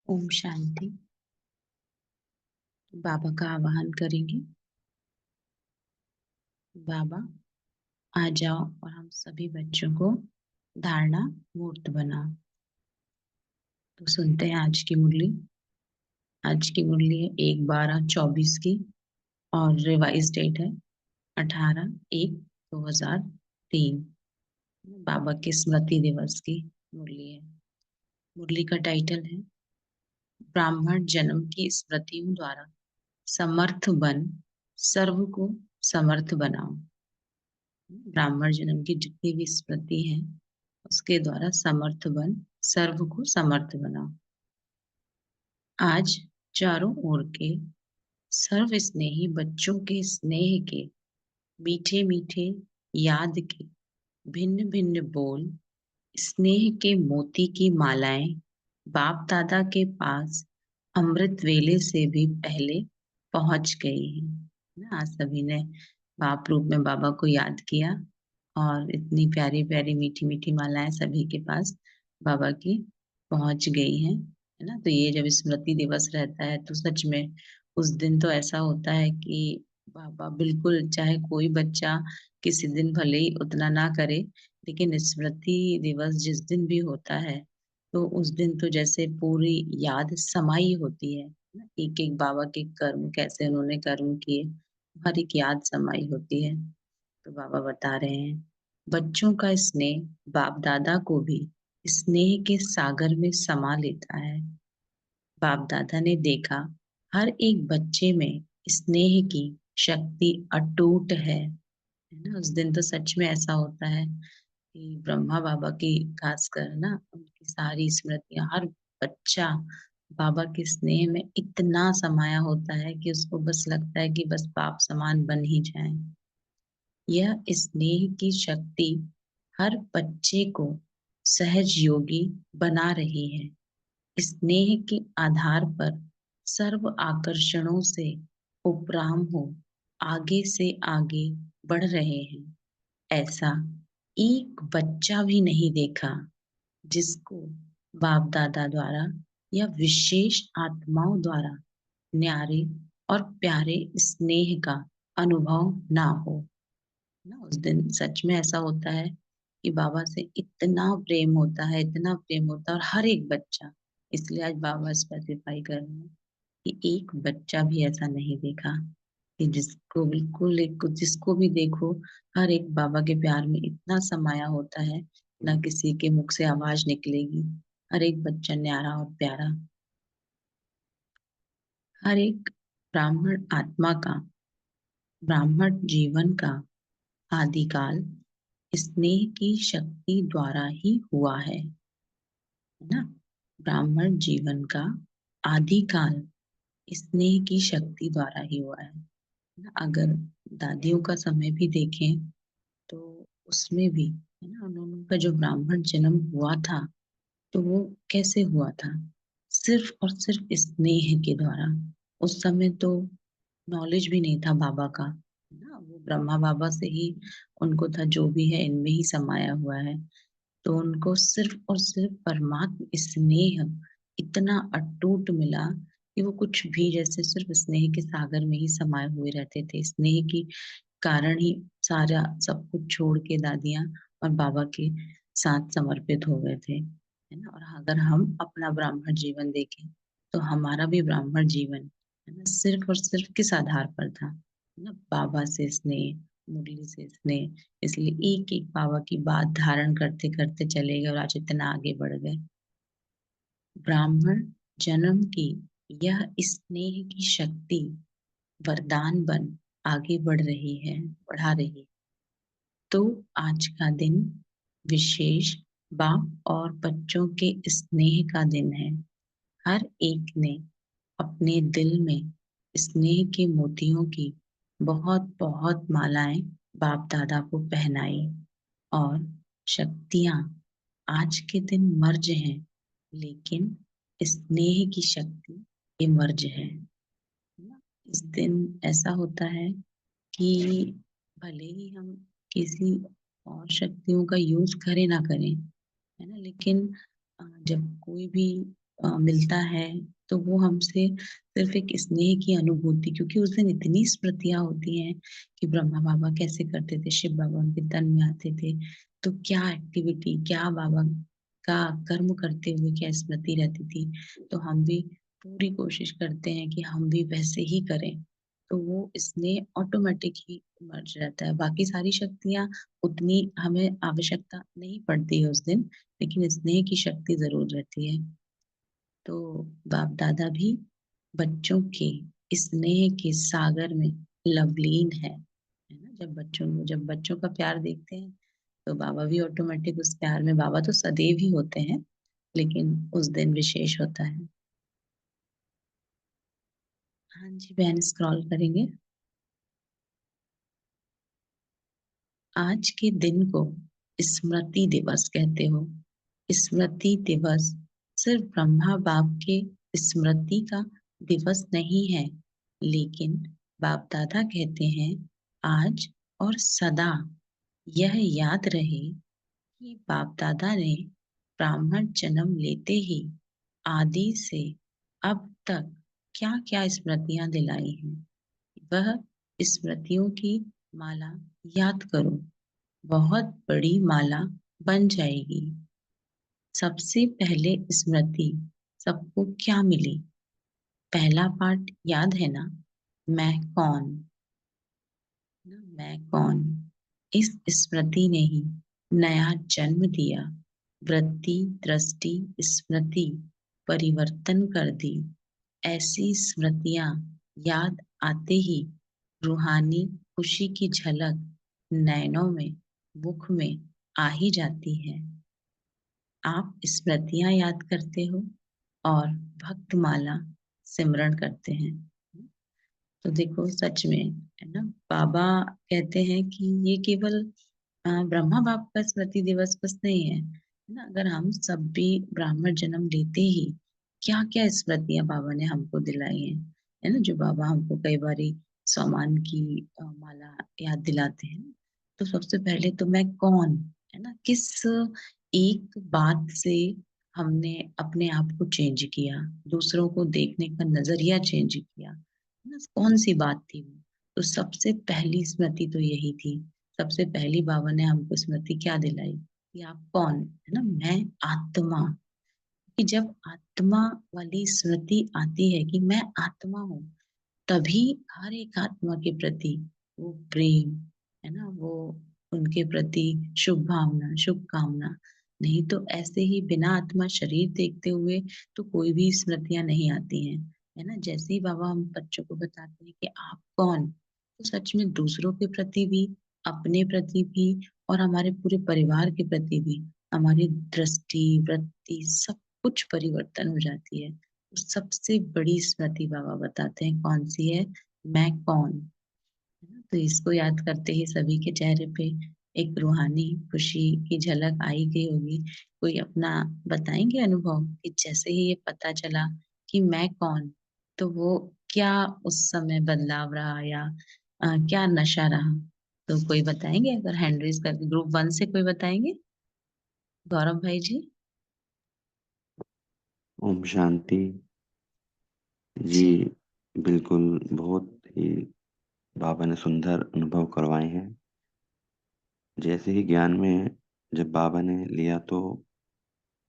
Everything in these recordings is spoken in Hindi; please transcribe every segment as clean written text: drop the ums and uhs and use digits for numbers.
ओम शांति। बाबा का आवाहन करेंगे। बाबा आ जाओ और हम सभी बच्चों को धारणा मूर्त बनाओ। तो सुनते हैं आज की मुरली। आज की मुरली है 1/12/24 की और रिवाइज डेट है 18/1/2003। बाबा के स्मृति दिवस की मुरली है। मुरली का टाइटल है ब्राह्मण जन्म की स्मृतियों द्वारा समर्थ बन सर्व को समर्थ बनाओ। ब्राह्मण जन्म की जितनी भी स्मृति है उसके द्वारा समर्थ बन सर्व को समर्थ बनाओ। आज चारों ओर के सर्व स्नेही बच्चों के स्नेह के मीठे मीठे याद के भिन्न भिन्न बोल स्नेह के मोती की मालाएं बाप दादा के पास अमृत वेले से भी पहले पहुंच गई हैं ना। आज सभी ने बाप रूप में बाबा को याद किया और इतनी प्यारी प्यारी मीठी मीठी मालाएं सभी के पास बाबा की पहुंच गई हैं, है ना। तो ये जब स्मृति दिवस रहता है तो सच में उस दिन तो ऐसा होता है कि बाबा बिल्कुल, चाहे कोई बच्चा किसी दिन भले ही उतना ना करे, लेकिन स्मृति दिवस जिस दिन भी होता है तो उस दिन तो जैसे पूरी याद समाई होती है ना। एक एक बाबा के कर्म, कैसे उन्होंने कर्म किए, हर एक याद समाई होती है। तो बाबा बता रहे हैं बच्चों का स्नेह बाप दादा को भी स्नेह के सागर में समा लेता है। बाप दादा ने देखा हर एक बच्चे में स्नेह की शक्ति अटूट है ना। उस दिन तो सच में ऐसा होता है कि ब्रह्मा बाबा की खासकर ना उनकी सारी स्मृतियां, हर बच्चा बाबा के स्नेह में इतना समाया होता है कि उसको बस लगता है कि बस बाप समान बन ही जाए। यह स्नेह की शक्ति हर बच्चे को सहज योगी बना रही है। स्नेह के आधार पर सर्व आकर्षणों से उपराम हो आगे से आगे बढ़ रहे हैं। ऐसा एक बच्चा भी नहीं देखा जिसको बाप दादा द्वारा या विशेष आत्माओं द्वारा न्यारे और प्यारे स्नेह का अनुभव ना हो ना। उस दिन सच में ऐसा होता है कि बाबा से इतना प्रेम होता है, इतना प्रेम होता है, और हर एक बच्चा, इसलिए आज बाबा स्पेसिफाई कर रहे हैं कि एक बच्चा भी ऐसा नहीं देखा कि जिसको बिल्कुल एक, जिसको भी देखो हर एक बाबा के प्यार में इतना समाया होता है, ना किसी के मुख से आवाज निकलेगी। हर एक बच्चा न्यारा और प्यारा। हर एक ब्राह्मण आत्मा का, ब्राह्मण जीवन का आदिकाल स्नेह की शक्ति द्वारा ही हुआ है ना। ब्राह्मण जीवन का आदिकाल स्नेह की शक्ति द्वारा ही हुआ है ना। अगर दादियों का समय भी देखें तो उसमें भी, है ना, उन्होंने का जो ब्राह्मण जन्म हुआ था तो वो कैसे हुआ था, सिर्फ और सिर्फ स्नेह के द्वारा। उस समय तो नॉलेज भी नहीं था बाबा का, है ना। वो ब्रह्मा बाबा से ही उनको था, जो भी है इनमें ही समाया हुआ है। तो उनको सिर्फ और सिर्फ परमात्म स्नेह इतना अटूट मिला कि वो कुछ भी, जैसे सिर्फ स्नेह के सागर में ही समाये हुए रहते थे। स्नेह की कारण ही सारा सब कुछ छोड़ के दादियां और बाबा के साथ समर्पित हो गए थे, है ना। और अगर हम अपना ब्राह्मण जीवन देखें तो हमारा भी ब्राह्मण जीवन, है ना, सिर्फ और सिर्फ किस आधार पर था, है ना, बाबा से स्नेह, मुरली से स्नेह। इसलिए एक एक बाबा की बात धारण करते करते चले गए और आज इतना आगे बढ़ गए। ब्राह्मण जन्म की यह स्नेह की शक्ति वरदान बन आगे बढ़ रही है, बढ़ा रही है। तो आज का दिन विशेष बाप और बच्चों के स्नेह का दिन है। हर एक ने अपने दिल में स्नेह के मोतियों की बहुत बहुत मालाएं बाप दादा को पहनाई, और शक्तियां आज के दिन मर्ज हैं, लेकिन स्नेह की शक्ति इमर्ज है ना। इस दिन ऐसा होता है कि भले ही हम किसी और शक्तियों का यूज करें ना करें, है ना, लेकिन जब कोई भी मिलता है तो वो हमसे सिर्फ एक स्नेह की अनुभूति, क्योंकि उस दिन इतनी स्मृतियां होती हैं कि ब्रह्मा बाबा कैसे करते थे, शिव बाबा उनके तन में आते थे, तो क्या एक्टिविटी, क्या बाबा का कर्म करते हुए क्या स्मृति रहती थी। तो हम भी पूरी कोशिश करते हैं कि हम भी वैसे ही करें, तो वो स्नेह ऑटोमेटिक ही मर्ज रहता है। बाकी सारी शक्तियां उतनी हमें आवश्यकता नहीं पड़ती है उस दिन, लेकिन स्नेह की शक्ति जरूर रहती है। तो बाप दादा भी बच्चों के स्नेह के सागर में लवलीन है ना। जब बच्चों का प्यार देखते हैं तो बाबा भी ऑटोमेटिक उस प्यार में, बाबा तो सदैव ही होते हैं, लेकिन उस दिन विशेष होता है। हाँ जी बहन, स्क्रॉल करेंगे। आज के दिन को स्मृति दिवस कहते हो। स्मृति दिवस सिर्फ ब्रह्मा बाप के स्मृति का दिवस नहीं है, लेकिन बाप दादा कहते हैं आज और सदा यह याद रहे कि बाप दादा ने ब्राह्मण जन्म लेते ही आदि से अब तक क्या क्या स्मृतियां दिलाई हैं। वह स्मृतियों की माला याद करो, बहुत बड़ी माला बन जाएगी। सबसे पहले स्मृति सबको क्या मिली? पहला पार्ट याद है ना, मैं कौन। ना, मैं कौन। इस स्मृति ने ही नया जन्म दिया, वृत्ति दृष्टि स्मृति परिवर्तन कर दी। ऐसी स्मृतियां याद आते ही रूहानी खुशी की झलक नैनों में, मुख में आ ही जाती है। आप स्मृतियां याद करते हो और भक्तमाला सिमरण करते हैं। तो देखो सच में, है ना, बाबा कहते हैं कि ये केवल ब्रह्मा बाप का स्मृति दिवस बस नहीं है ना। अगर हम सब भी ब्राह्मण जन्म लेते ही क्या क्या स्मृतियां बाबा ने हमको दिलाई हैं, है ना, जो बाबा हमको कई बारी सम्मान की माला याद दिलाते हैं। तो सबसे पहले तो मैं कौन, है ना, किस एक बात से हमने अपने आप को चेंज किया, दूसरों को देखने का नजरिया चेंज किया, है ना, कौन सी बात थी वो। तो सबसे पहली स्मृति तो यही थी। सबसे पहली बाबा ने हमको स्मृति क्या दिलाई कि आप कौन, है ना, मैं आत्मा। कि जब आत्मा वाली स्मृति आती है कि मैं आत्मा हूँ, तभी हर एक आत्मा के प्रति वो प्रेम, है ना, वो उनके प्रति शुभ भावना, शुभकामना। नहीं तो ऐसे ही बिना आत्मा शरीर देखते हुए तो कोई भी स्मृतियां नहीं आती हैं, है ना। जैसे ही बाबा हम बच्चों को बताते हैं कि आप कौन, तो सच में दूसरों के प्रति भी, अपने प्रति भी, और हमारे पूरे परिवार के प्रति भी हमारी दृष्टि वृत्ति सब कुछ परिवर्तन हो जाती है। सबसे बड़ी स्मृति बाबा बताते हैं कौन सी है, मैं कौन। है ना? तो इसको याद करते ही सभी के चेहरे पे एक रूहानी खुशी की झलक आई गई होगी। कोई अपना बताएंगे अनुभव कि जैसे ही ये पता चला कि मैं कौन, तो वो क्या उस समय बदलाव रहा, या क्या नशा रहा। तो कोई बताएंगे, अगर हैंड रेज करके ग्रुप 1 से कोई बताएंगे? गौरव भाई जी। ओम शांति। जी, जी। बिल्कुल। बहुत ही बाबा ने सुंदर अनुभव करवाए हैं। जैसे ही ज्ञान में जब बाबा ने लिया तो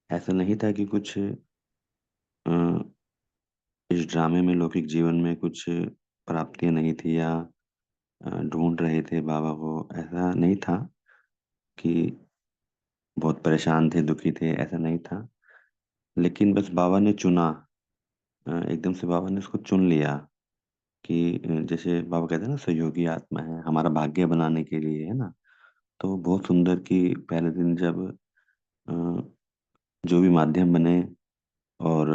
ऐसा नहीं था कि कुछ अ, इस ड्रामे में लौकिक जीवन में कुछ प्राप्तियां नहीं थी या ढूंढ रहे थे बाबा को। ऐसा नहीं था कि बहुत परेशान थे, दुखी थे, ऐसा नहीं था। लेकिन बस बाबा ने चुना, एकदम से बाबा ने उसको चुन लिया कि जैसे बाबा कहते हैं ना, सहयोगी आत्मा है हमारा भाग्य बनाने के लिए, है ना। तो बहुत सुंदर कि पहले दिन जब अ, जो भी माध्यम बने और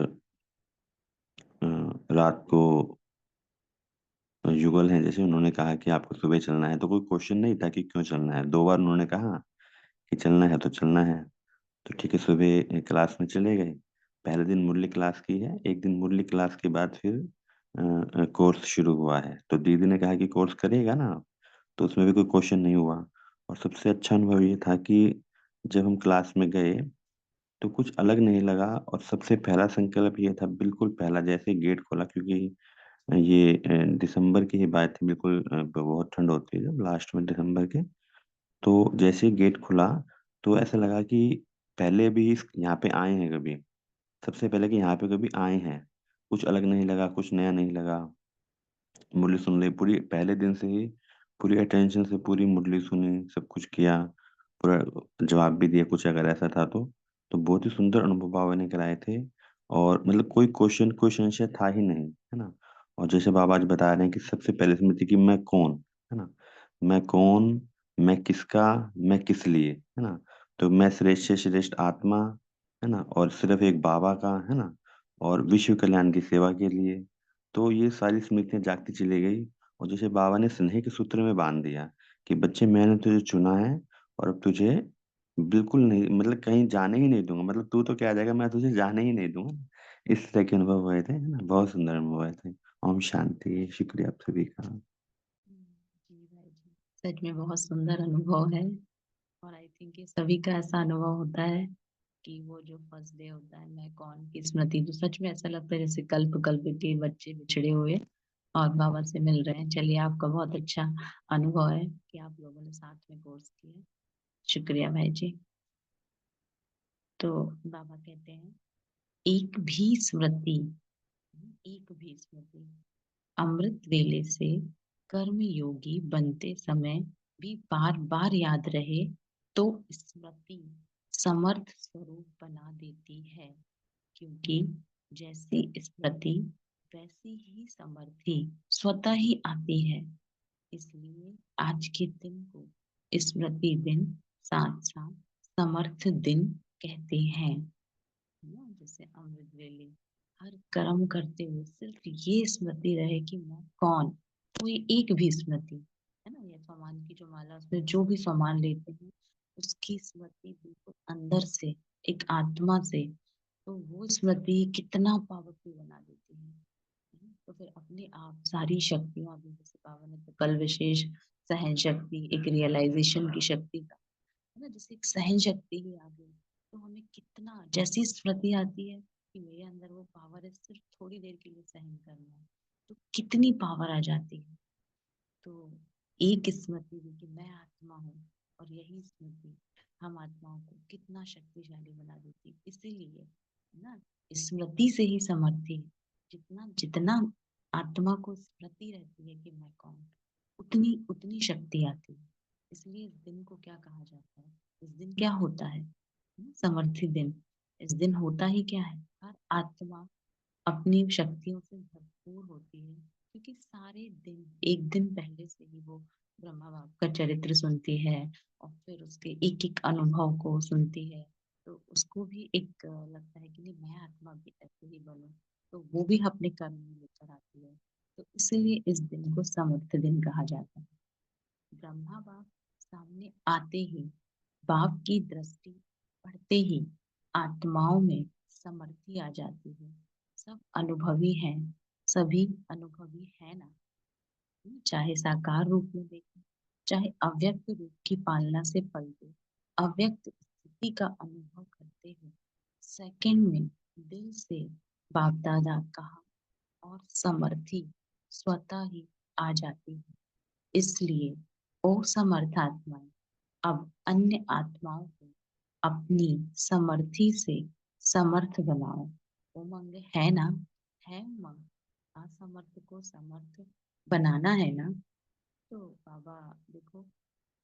अ, रात को युगल हैं, जैसे उन्होंने कहा कि आपको सुबह चलना है, तो कोई क्वेश्चन नहीं था कि क्यों चलना है। 2 बार उन्होंने कहा कि चलना है तो चलना है। तो ठीक है, सुबह क्लास में चले गए। पहले दिन मुरली क्लास की है, एक दिन मुरली क्लास के बाद फिर कोर्स शुरू हुआ है। तो दीदी ने कहा कि कोर्स करिएगा ना आप? तो उसमें भी कोई क्वेश्चन नहीं हुआ। और सबसे अच्छा अनुभव ये था कि जब हम क्लास में गए तो कुछ अलग नहीं लगा, और सबसे पहला संकल्प ये था, बिल्कुल पहला, जैसे गेट खोला, क्योंकि ये दिसंबर की ही बात थी, बिल्कुल बहुत ठंड होती है जब लास्ट में दिसंबर के। तो जैसे ही गेट खुला, तो ऐसा लगा कि पहले भी यहाँ पे आए हैं कभी, सबसे पहले कि यहाँ पे कभी आए हैं। कुछ अलग नहीं लगा, कुछ नया नहीं लगा। मुरली सुन ली पूरी, पहले दिन से ही पूरी अटेंशन से पूरी मुरली सुनी, सब कुछ किया, पूरा जवाब भी दिया कुछ अगर ऐसा था तो बहुत ही सुंदर अनुभव बाबा ने कराए थे। और मतलब कोई क्वेश्चन, कोई संशय था ही नहीं, है ना। और जैसे बाबा आज बता रहे हैं कि सबसे पहले स्मृति कि मैं कौन, है ना, मैं कौन, मैं किसका, मैं किस लिए, है ना। तो मैं श्रेष्ठ से श्रेष्ठ आत्मा, है ना, और सिर्फ एक बाबा का, है ना, और विश्व कल्याण की सेवा के लिए। तो ये सारी स्मृतियां जागती चली गई। और जैसे बाबा ने स्नेह के सूत्र में बांध दिया कि बच्चे मैंने तुझे चुना है, और अब तुझे बिल्कुल नहीं, मतलब कहीं जाने ही नहीं दूंगा, मतलब तू तो क्या आ जाएगा, मैं तुझे जाने ही नहीं दूंगा। इस तरह के अनुभव हुए थे, है ना, बहुत सुंदर अनुभव हुए थे। ओम शांति, शुक्रिया आप सभी का। जी भाई जी, सच में बहुत सुंदर अनुभव है। और आई थिंक ये सभी का ऐसा अनुभव होता है कि वो जो फर्स्ट डे होता है मैं कौन की स्मृति, तो सच में ऐसा लगता है जैसे कल्प कल्प के बच्चे बिछड़े हुए और बाबा से मिल रहे हैं। चलिए, आपका बहुत अच्छा अनुभव है कि आप लोगों ने साथ में कोर्स किया। शुक्रिया भाई जी। तो बाबा कहते हैं, एक भी स्मृति, एक भी स्मृति अमृत वेले से कर्म योगी बनते समय भी बार बार याद रहे तो स्मृति समर्थ स्वरूप बना देती है। क्योंकि जैसी स्मृति वैसी ही समर्थी स्वतः ही आती है। इसलिए आज के दिन को स्मृति दिन, साथ साथ समर्थ दिन कहते हैं। ना, जैसे अमृत वेले हर कर्म करते हुए सिर्फ ये स्मृति रहे कि मैं कौन, कोई एक भी स्मृति, है ना, ये सामान की जो माला, उसमें जो भी सामान लेते हैं उसकी स्मृति बिल्कुल अंदर से, एक आत्मा से, तो वो स्मृति कितना पावरफुल बना देती है। तो फिर अपने आप सारी शक्तियां भी, जैसे बाबा ने तो कल विशेष सहन शक्ति, एक रियलाइजेशन की शक्ति का, है ना, जैसे एक सहन शक्ति ही आ गई, तो हमें कितना, जैसी स्मृति आती है कि मेरे अंदर वो पावर है सिर्फ थोड़ी देर के लिए सहन करना है, तो कितनी पावर आ जाती है। तो एक स्मृति भी कि मैं आत्मा हूँ, और यही स्मृति हम आत्माओं को कितना शक्तिशाली बना देती है। इसीलिए ना, स्मृति से ही समर्थी है। जितना जितना आत्मा को स्मृति रहती है कि मैं कौन, उतनी उतनी शक्ति आती है। इसलिए इस दिन को क्या कहा जाता है, इस दिन क्या होता है, समर्थी दिन। इस दिन होता ही क्या है, हर आत्मा अपनी शक्तियों से भरपूर होती है, क्योंकि सारे दिन, एक दिन पहले से ही वो ब्रह्मा बाप का चरित्र सुनती है, और फिर उसके एक एक अनुभव को सुनती है। तो उसको भी एक लगता है कि नहीं, मैं आत्मा भी ऐसे ही बनूं, तो वो भी अपने कर्म में लेकर आती है। तो इसलिए इस दिन को समर्थ दिन कहा जाता है। ब्रह्मा बाप सामने आते ही, बाप की दृष्टि पड़ते ही आत्माओं में समर्थी आ जाती है। सब अनुभवी हैं, सभी अनुभवी है ना, चाहे साकार रूप में देखें, चाहे अव्यक्त रूप की पालना से पलते, अव्यक्त स्थिति का अनुभव करते हुए सेकंड में दिल से बाप दादा कहा और समर्थी स्वतः ही आ जाती है। इसलिए ओ समर्थ आत्माएं, अब अन्य आत्माओं को अपनी समर्थी से समर्थ बनाओ। उमंग है ना, है उमंग, असमर्थ को समर्थ बनाना है ना। तो बाबा देखो,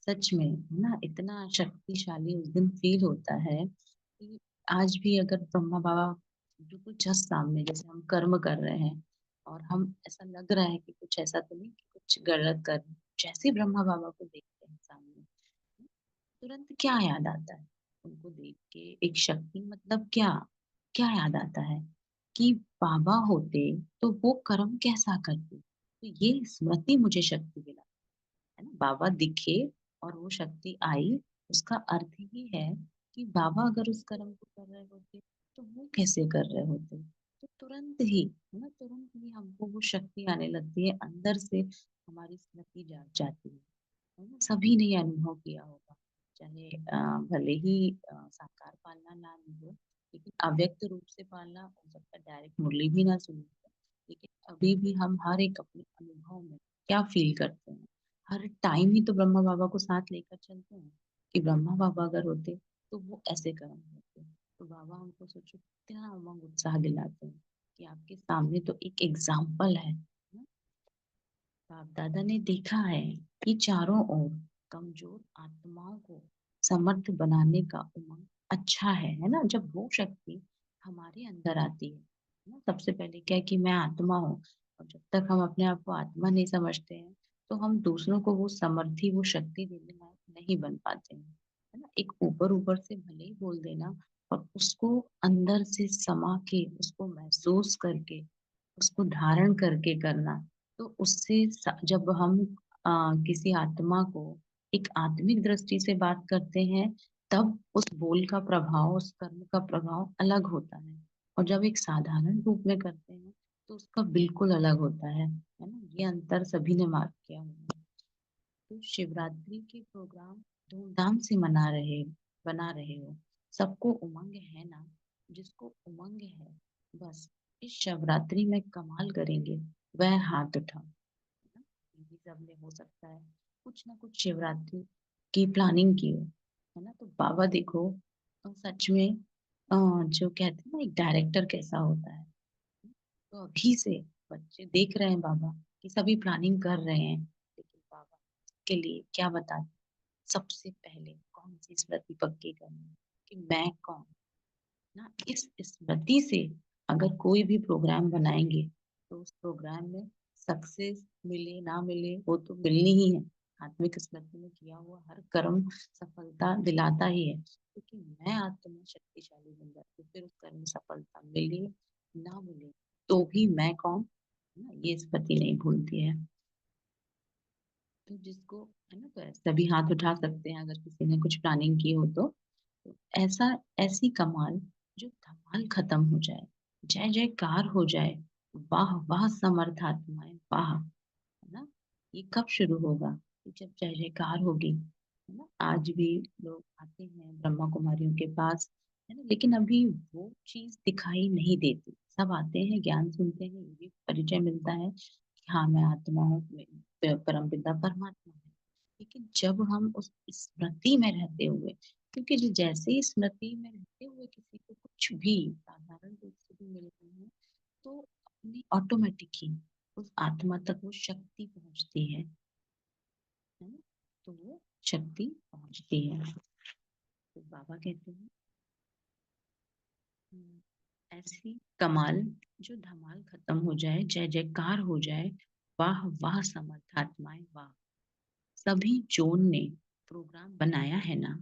सच में ना इतना शक्तिशाली उस दिन फील होता है कि आज भी अगर ब्रह्मा बाबा बिल्कुल जस्ट सामने, जैसे हम कर्म कर रहे हैं और हम, ऐसा लग रहा है कि कुछ ऐसा तो नहीं कि कुछ गलत कर रहे हैं, जैसे ब्रह्मा बाबा को देखते हैं सामने, तुरंत क्या याद आता है, उनको देख के एक शक्ति, मतलब क्या, क्या याद आता है कि बाबा होते तो वो कर्म कैसा करते। तो ये स्मृति मुझे शक्ति दिला, है ना, बाबा दिखे और वो शक्ति आई, उसका अर्थ ही है कि बाबा अगर उस कर्म को कर रहे होते तो वो कैसे कर रहे होते। तो तुरंत ही, है ना, तुरंत ही हमको वो शक्ति आने लगती है अंदर से, हमारी स्मृति जाग जाती है ना। सभी ने ये अनुभव किया होगा, चाहे भले ही साकार पालना ना हो, लेकिन अव्यक्त रूप से पालना हो सकता है, डायरेक्ट मुरली भी ना सुनी हो, लेकिन अभी भी हम हर एक अपने अनुभव में क्या फील करते हैं, हर टाइम ही तो ब्रह्मा बाबा को साथ लेकर चलते हैं कि ब्रह्मा बाबा अगर होते तो वो ऐसे कर्म होते। तो बाबा हमको सोचो कितना उमंग उत्साह दिलाते हैं कि आपके सामने तो एक एग्जाम्पल है। बाप दादा ने देखा है कि चारों ओर कमजोर आत्माओं को समर्थ बनाने का उमंग अच्छा है ना। जब वो शक्ति हमारे अंदर आती है ना, सबसे पहले क्या है कि मैं आत्मा हूँ, और जब तक हम अपने आप को आत्मा नहीं समझते हैं तो हम दूसरों को वो समर्थी वो शक्ति देने लायक नहीं बन पाते हैं, है ना। एक ऊपर ऊपर से भले ही बोल देना, और उसको अंदर से समा के उसको महसूस करके उसको धारण करके करना, तो उससे जब हम किसी आत्मा को एक आत्मिक दृष्टि से बात करते हैं, तब उस बोल का प्रभाव उस कर्म का प्रभाव अलग होता है। और जब एक साधारण रूप में करते हैं तो उसका बिल्कुल अलग होता है ना। ये अंतर सभी ने मार्क किया होगा। तो शिवरात्रि के प्रोग्राम धूमधाम से बना रहे हो, सबको उमंग है ना। जिसको उमंग है बस इस शिवरात्रि में कमाल करेंगे, वह हाथ उठाओ, है ना। ये भी सब में हो सकता है कुछ ना कुछ शिवरात्रि की प्लानिंग की हो, है ना। तो बाबा देखो सच में जो कहते हैं ना एक डायरेक्टर कैसा होता है, तो अभी से बच्चे देख रहे हैं बाबा कि सभी प्लानिंग कर रहे हैं, लेकिन बाबा के लिए क्या बता, सबसे पहले कौन सी स्मृति पक्की करनी है कि मैं कौन ना। इस स्मृति से अगर कोई भी प्रोग्राम बनाएंगे तो उस प्रोग्राम में सक्सेस मिले ना मिले वो तो मिलनी ही है। आत्मिक स्मृति में किया हुआ हर कर्म सफलता दिलाता ही है, क्योंकि मैं आत्मा शक्तिशाली बन जाती हूँ, फिर उस कर्म में सफलता मिले ना मिले तो भी मैं कौन, ना ये स्मृति नहीं भूलती है। तो जिसको, है ना, तो ऐसा भी हाथ उठा सकते हैं अगर किसी ने कुछ प्लानिंग की हो तो ऐसा ऐसी कमाल जो धमाल खत्म हो जाए, जय जयकार हो जाए, वाह वाह समर्थ आत्माएं वाह, है ना। ये कब शुरू होगा कि जब जय जयकार होगी, है ना। आज भी लोग आते हैं ब्रह्मा कुमारियों के पास, है ना, लेकिन अभी वो चीज दिखाई नहीं देती। सब आते हैं ज्ञान सुनते हैं, ये भी परिचय मिलता है कि हाँ मैं आत्मा हूँ, परम पिता परमात्मा है। लेकिन जब हम उस स्मृति में रहते हुए, क्योंकि जो जैसे ही स्मृति में रहते हुए किसी को कुछ भी साधारण रूप से भी मिल रहे हैं, तो अपनी ऑटोमेटिक ही उस आत्मा तक वो शक्ति पहुंचती है ना। तो वो शक्ति पहुंचती है। तो बाबा कहते हैं ऐसी कमाल जो धमाल खत्म हो जाए, जय जयकार हो जाए, वाह वाह समर्थात्माएं वाह। सभी जोन ने प्रोग्राम बनाया है ना,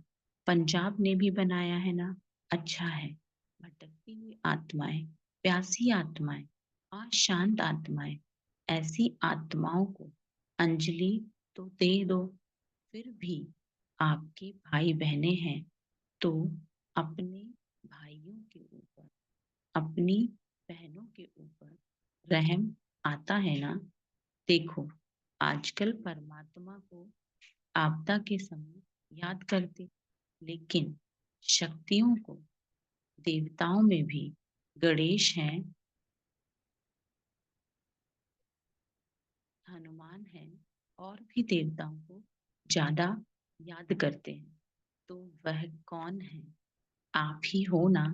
पंजाब ने भी बनाया है ना, अच्छा है। भटकती हुई आत्माएं, प्यासी आत्माएं, अशांत आत्माएं, ऐसी आत्माओं को अंजलि तो दे दो। फिर भी आपके भाई बहनें हैं तो अपने भाइयों के ऊपर, अपनी बहनों के ऊपर रहम आता है ना। देखो आजकल परमात्मा को आपदा के समय याद करते, लेकिन शक्तियों को, देवताओं में भी गणेश हैं, हनुमान हैं, और भी देवताओं को ज्यादा याद करते हैं। तो वह कौन है, आप ही हो ना।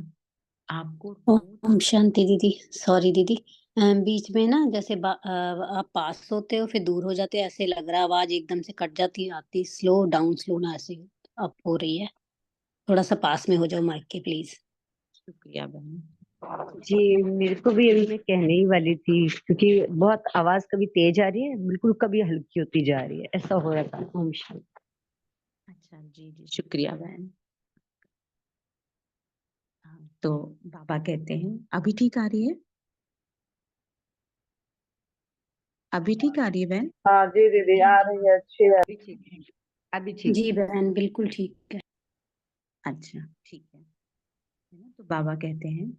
आपको रोज ओम शांति दीदी। सॉरी दीदी, बीच में ना जैसे आप पास होते हो फिर दूर हो जाते हो, ऐसे लग रहा है आवाज एकदम से कट जाती आती, स्लो डाउन स्लो ना ऐसे अप हो रही है। थोड़ा सा पास में हो जाओ माइक के प्लीज। शुक्रिया बहन। जी, मेरे को भी अभी मैं कहने ही वाली थी, क्योंकि बहुत आवाज कभी तेज आ रही है, बिल्कुल कभी हल्की होती जा रही है, ऐसा हो रहा था। ओम शांति। अच्छा जी जी शुक्रिया बहन। हाँ, तो बाबा कहते हैं अभी ठीक आ रही है, अभी ठीक आ रही है बहन। हाँ जी दीदी आ रही है, अच्छी है। अभी ठीक है, अभी ठीक जी है। बहन बिल्कुल ठीक है। अच्छा ठीक है ना। तो बाबा कहते हैं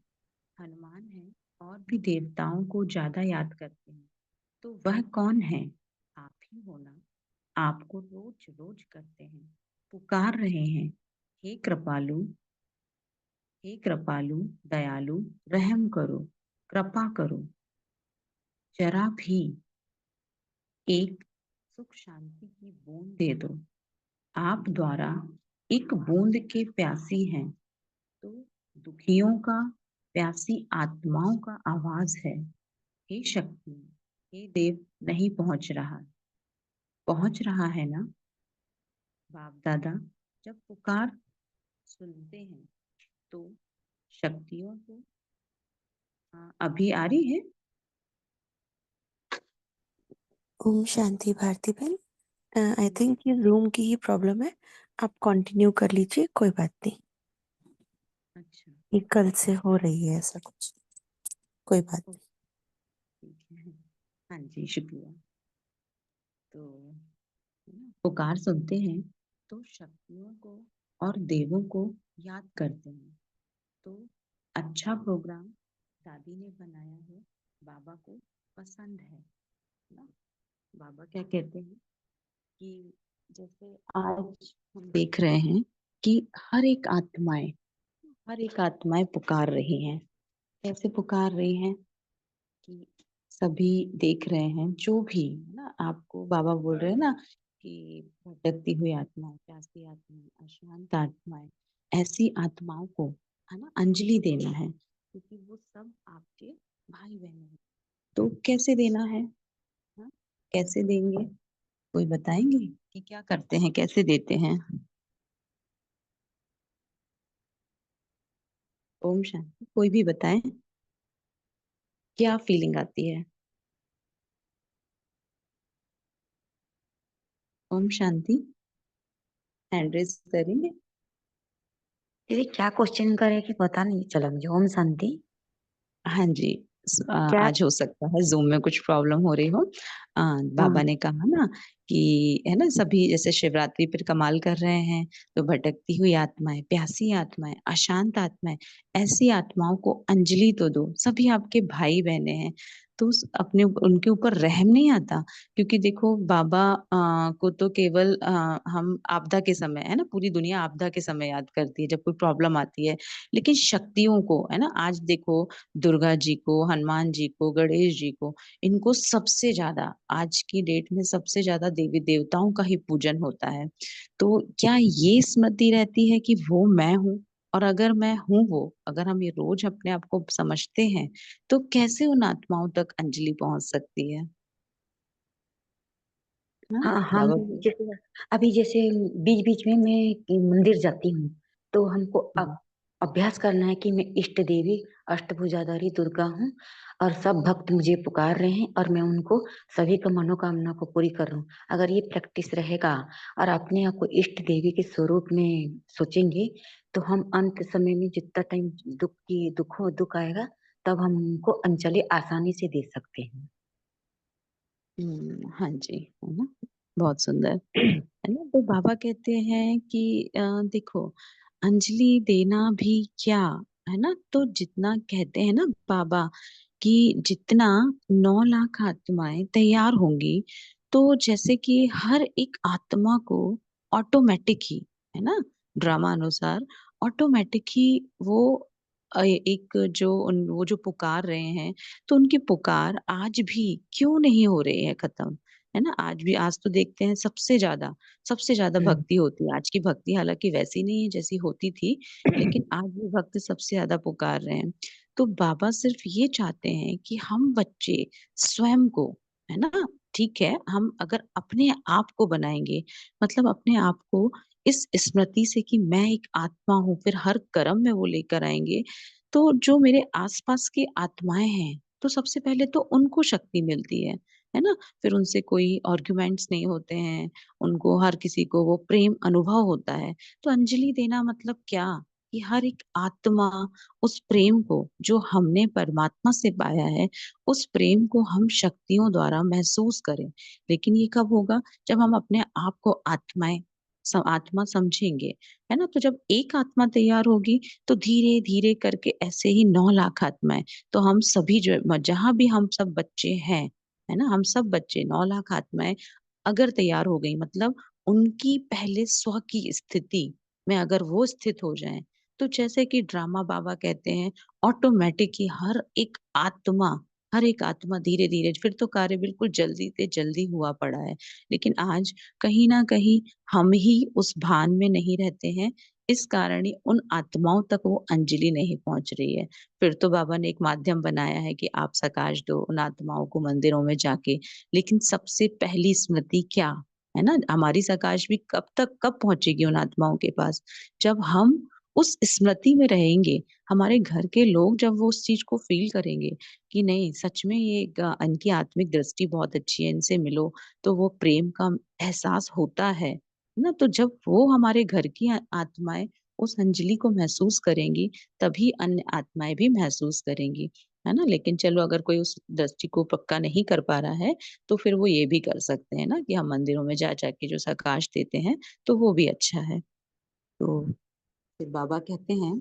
हनुमान है और भी देवताओं को ज्यादा याद करते हैं, तो वह कौन है, आप ही हो ना। आपको रोज रोज करते हैं पुकार रहे हैं, हे कृपालु, हे कृपालु, दयालु, रहम करो, कृपा करो, जरा भी एक सुख शांति की बूंद दे दो। आप द्वारा एक बूंद के प्यासी हैं, तो दुखियों का, प्यासी आत्माओं का आवाज है, हे शक्ति, हे देव, नहीं पहुंच रहा है ना। बाप दादा जब पुकार सुनते हैं तो शक्तियों को अभी आ रही है। ओम शांति भारती बहन, आई थिंक ये जूम की ही प्रॉब्लम है, आप कंटिन्यू कर लीजिए, कोई बात नहीं। अच्छा ये कल से हो रही है ऐसा कुछ, कोई बात नहीं। ठीक है, हाँ जी शुक्रिया। तो पुकार सुनते हैं तो शक्तियों को और देवों को याद करते हैं। तो अच्छा प्रोग्राम दादी ने बनाया है, बाबा को पसंद है ना। बाबा क्या कहते हैं कि जैसे आज हम देख रहे हैं कि हर एक आत्माएं पुकार रही हैं। कैसे पुकार रही हैं कि सभी देख रहे हैं, जो भी है ना, आपको बाबा बोल रहे हैं ना कि भटकती हुई आत्माएं, प्यासी आत्माएं, अशांत आत्माएं, ऐसी आत्माओं को है ना अंजलि देना है, क्योंकि वो सब आपके भाई बहन हैं। तो कैसे देना है, हाँ? कैसे देंगे, कोई बताएंगे कि क्या करते हैं, कैसे देते हैं? ओम शांति, कोई भी बताएं, क्या फीलिंग आती है? ओम शांति, हैंड रेज करेंगे। दीदी क्या क्वेश्चन करे कि पता नहीं चला मुझे। ओम शांति हाँ जी, क्या? आज हो सकता है जूम में कुछ प्रॉब्लम हो रही हो। बाबा हाँ ने कहा ना कि है ना, सभी जैसे शिवरात्रि पर कमाल कर रहे हैं, तो भटकती हुई आत्माएं, प्यासी आत्माएं, अशांत आत्माएं, ऐसी आत्माओं को अंजलि तो दो। सभी आपके भाई बहने हैं, तो अपने उनके ऊपर रहम नहीं आता। क्योंकि देखो बाबा को तो केवल हम आपदा के समय, है ना, पूरी दुनिया आपदा के समय याद करती है जब कोई प्रॉब्लम आती है, लेकिन शक्तियों को, है ना, आज देखो दुर्गा जी को, हनुमान जी को, गणेश जी को, इनको सबसे ज्यादा आज की डेट में सबसे ज्यादा देवी देवताओं का ही पूजन होता है। तो क्या ये स्मृति रहती है कि वो मैं हूँ, और अगर मैं हूँ वो, अगर हम ये रोज अपने आप को समझते हैं, तो कैसे उन आत्माओं तक अंजलि पहुंच सकती है ना। हाँ हम बाबा को जैसे अभी जैसे बीच बीच में मैं मंदिर जाती हूँ, तो हमको अभ्यास करना है कि मैं इष्ट देवी अष्टभुजाधारी दुर्गा हूँ, और सब भक्त मुझे पुकार रहे हैं और मैं उनको सभी का मनोकामना को पूरी कर रहा हूँ। अगर ये प्रैक्टिस रहेगा और अपने आप को इष्ट देवी के स्वरूप में सोचेंगे, तो हम अंत समय में जितना टाइम दुख आएगा, तब हम उनको अंजलि आसानी से दे सकते हैं। हाँ जी, है ना, बहुत सुंदर, है ना। तो बाबा कहते हैं कि देखो, अंजलि देना भी क्या, है ना, तो जितना कहते हैं ना बाबा कि जितना 9 लाख आत्माएं तैयार होंगी, तो जैसे कि हर एक आत्मा को ऑटोमेटिक ही, है ना, ड्रामा अनुसार ऑटोमेटिक ही वो एक जो वो जो पुकार रहे हैं, तो उनकी पुकार आज भी क्यों नहीं हो रही है खत्म, है ना। आज भी, आज तो देखते हैं सबसे ज्यादा भक्ति होती है। आज की भक्ति हालांकि वैसी नहीं है जैसी होती थी, लेकिन आज भी भक्त सबसे ज्यादा पुकार रहे हैं। तो बाबा सिर्फ ये चाहते हैं कि हम बच्चे स्वयं को, है ना, ठीक है, हम अगर अपने आप को बनाएंगे, मतलब अपने आप को इस स्मृति से कि मैं एक आत्मा हूँ, फिर हर कर्म में वो लेकर आएंगे, तो जो मेरे आसपास की आत्माएं हैं, तो सबसे पहले तो उनको शक्ति मिलती है ना। फिर उनसे कोई आर्ग्यूमेंट्स नहीं होते हैं, उनको, हर किसी को वो प्रेम अनुभव होता है। तो अंजलि देना मतलब क्या, कि हर एक आत्मा उस प्रेम को जो हमने परमात्मा से पाया है, उस प्रेम को हम शक्तियों द्वारा महसूस करें। लेकिन ये कब होगा, जब हम अपने आप को आत्मा समझेंगे, है ना। तो जब एक आत्मा तैयार होगी, तो धीरे धीरे करके ऐसे ही 9 लाख आत्माएं, तो हम सभी जो जहां भी हम सब बच्चे हैं, है ना, हम सब बच्चे 9 लाख आत्माएं अगर तैयार हो गई, मतलब उनकी पहले स्व की स्थिति में अगर वो स्थित हो जाएं, तो जैसे कि ड्रामा बाबा कहते हैं, ऑटोमेटिक ही हर एक आत्मा धीरे धीरे, फिर तो कार्य बिल्कुल जल्दी से जल्दी हुआ पड़ा है। लेकिन आज कहीं ना कहीं हम ही उस भान में नहीं रहते हैं, इस कारण ही उन आत्माओं तक वो अंजलि नहीं पहुंच रही है। फिर तो बाबा ने एक माध्यम बनाया है कि आप सकाश दो उन आत्माओं को मंदिरों में जाके। लेकिन सबसे पहली स्मृति क्या है ना, हमारी सकाश भी कब पहुंचेगी उन आत्माओं के पास, जब हम उस स्मृति में रहेंगे। हमारे घर के लोग जब वो उस चीज को फील करेंगे कि नहीं सच में ये इनकी आत्मिक दृष्टि बहुत अच्छी है, इनसे मिलो, तो वो प्रेम का एहसास होता है ना। तो जब वो हमारे घर की आत्माएं उस अंजलि को महसूस करेंगी, तभी अन्य आत्माएं भी महसूस करेंगी, है ना। लेकिन चलो अगर कोई उस दृष्टि को पक्का नहीं कर पा रहा है, तो फिर वो ये भी कर सकते हैं ना कि हम मंदिरों में जा जाके जो सकाश देते हैं, तो वो भी अच्छा है। तो फिर बाबा कहते हैं,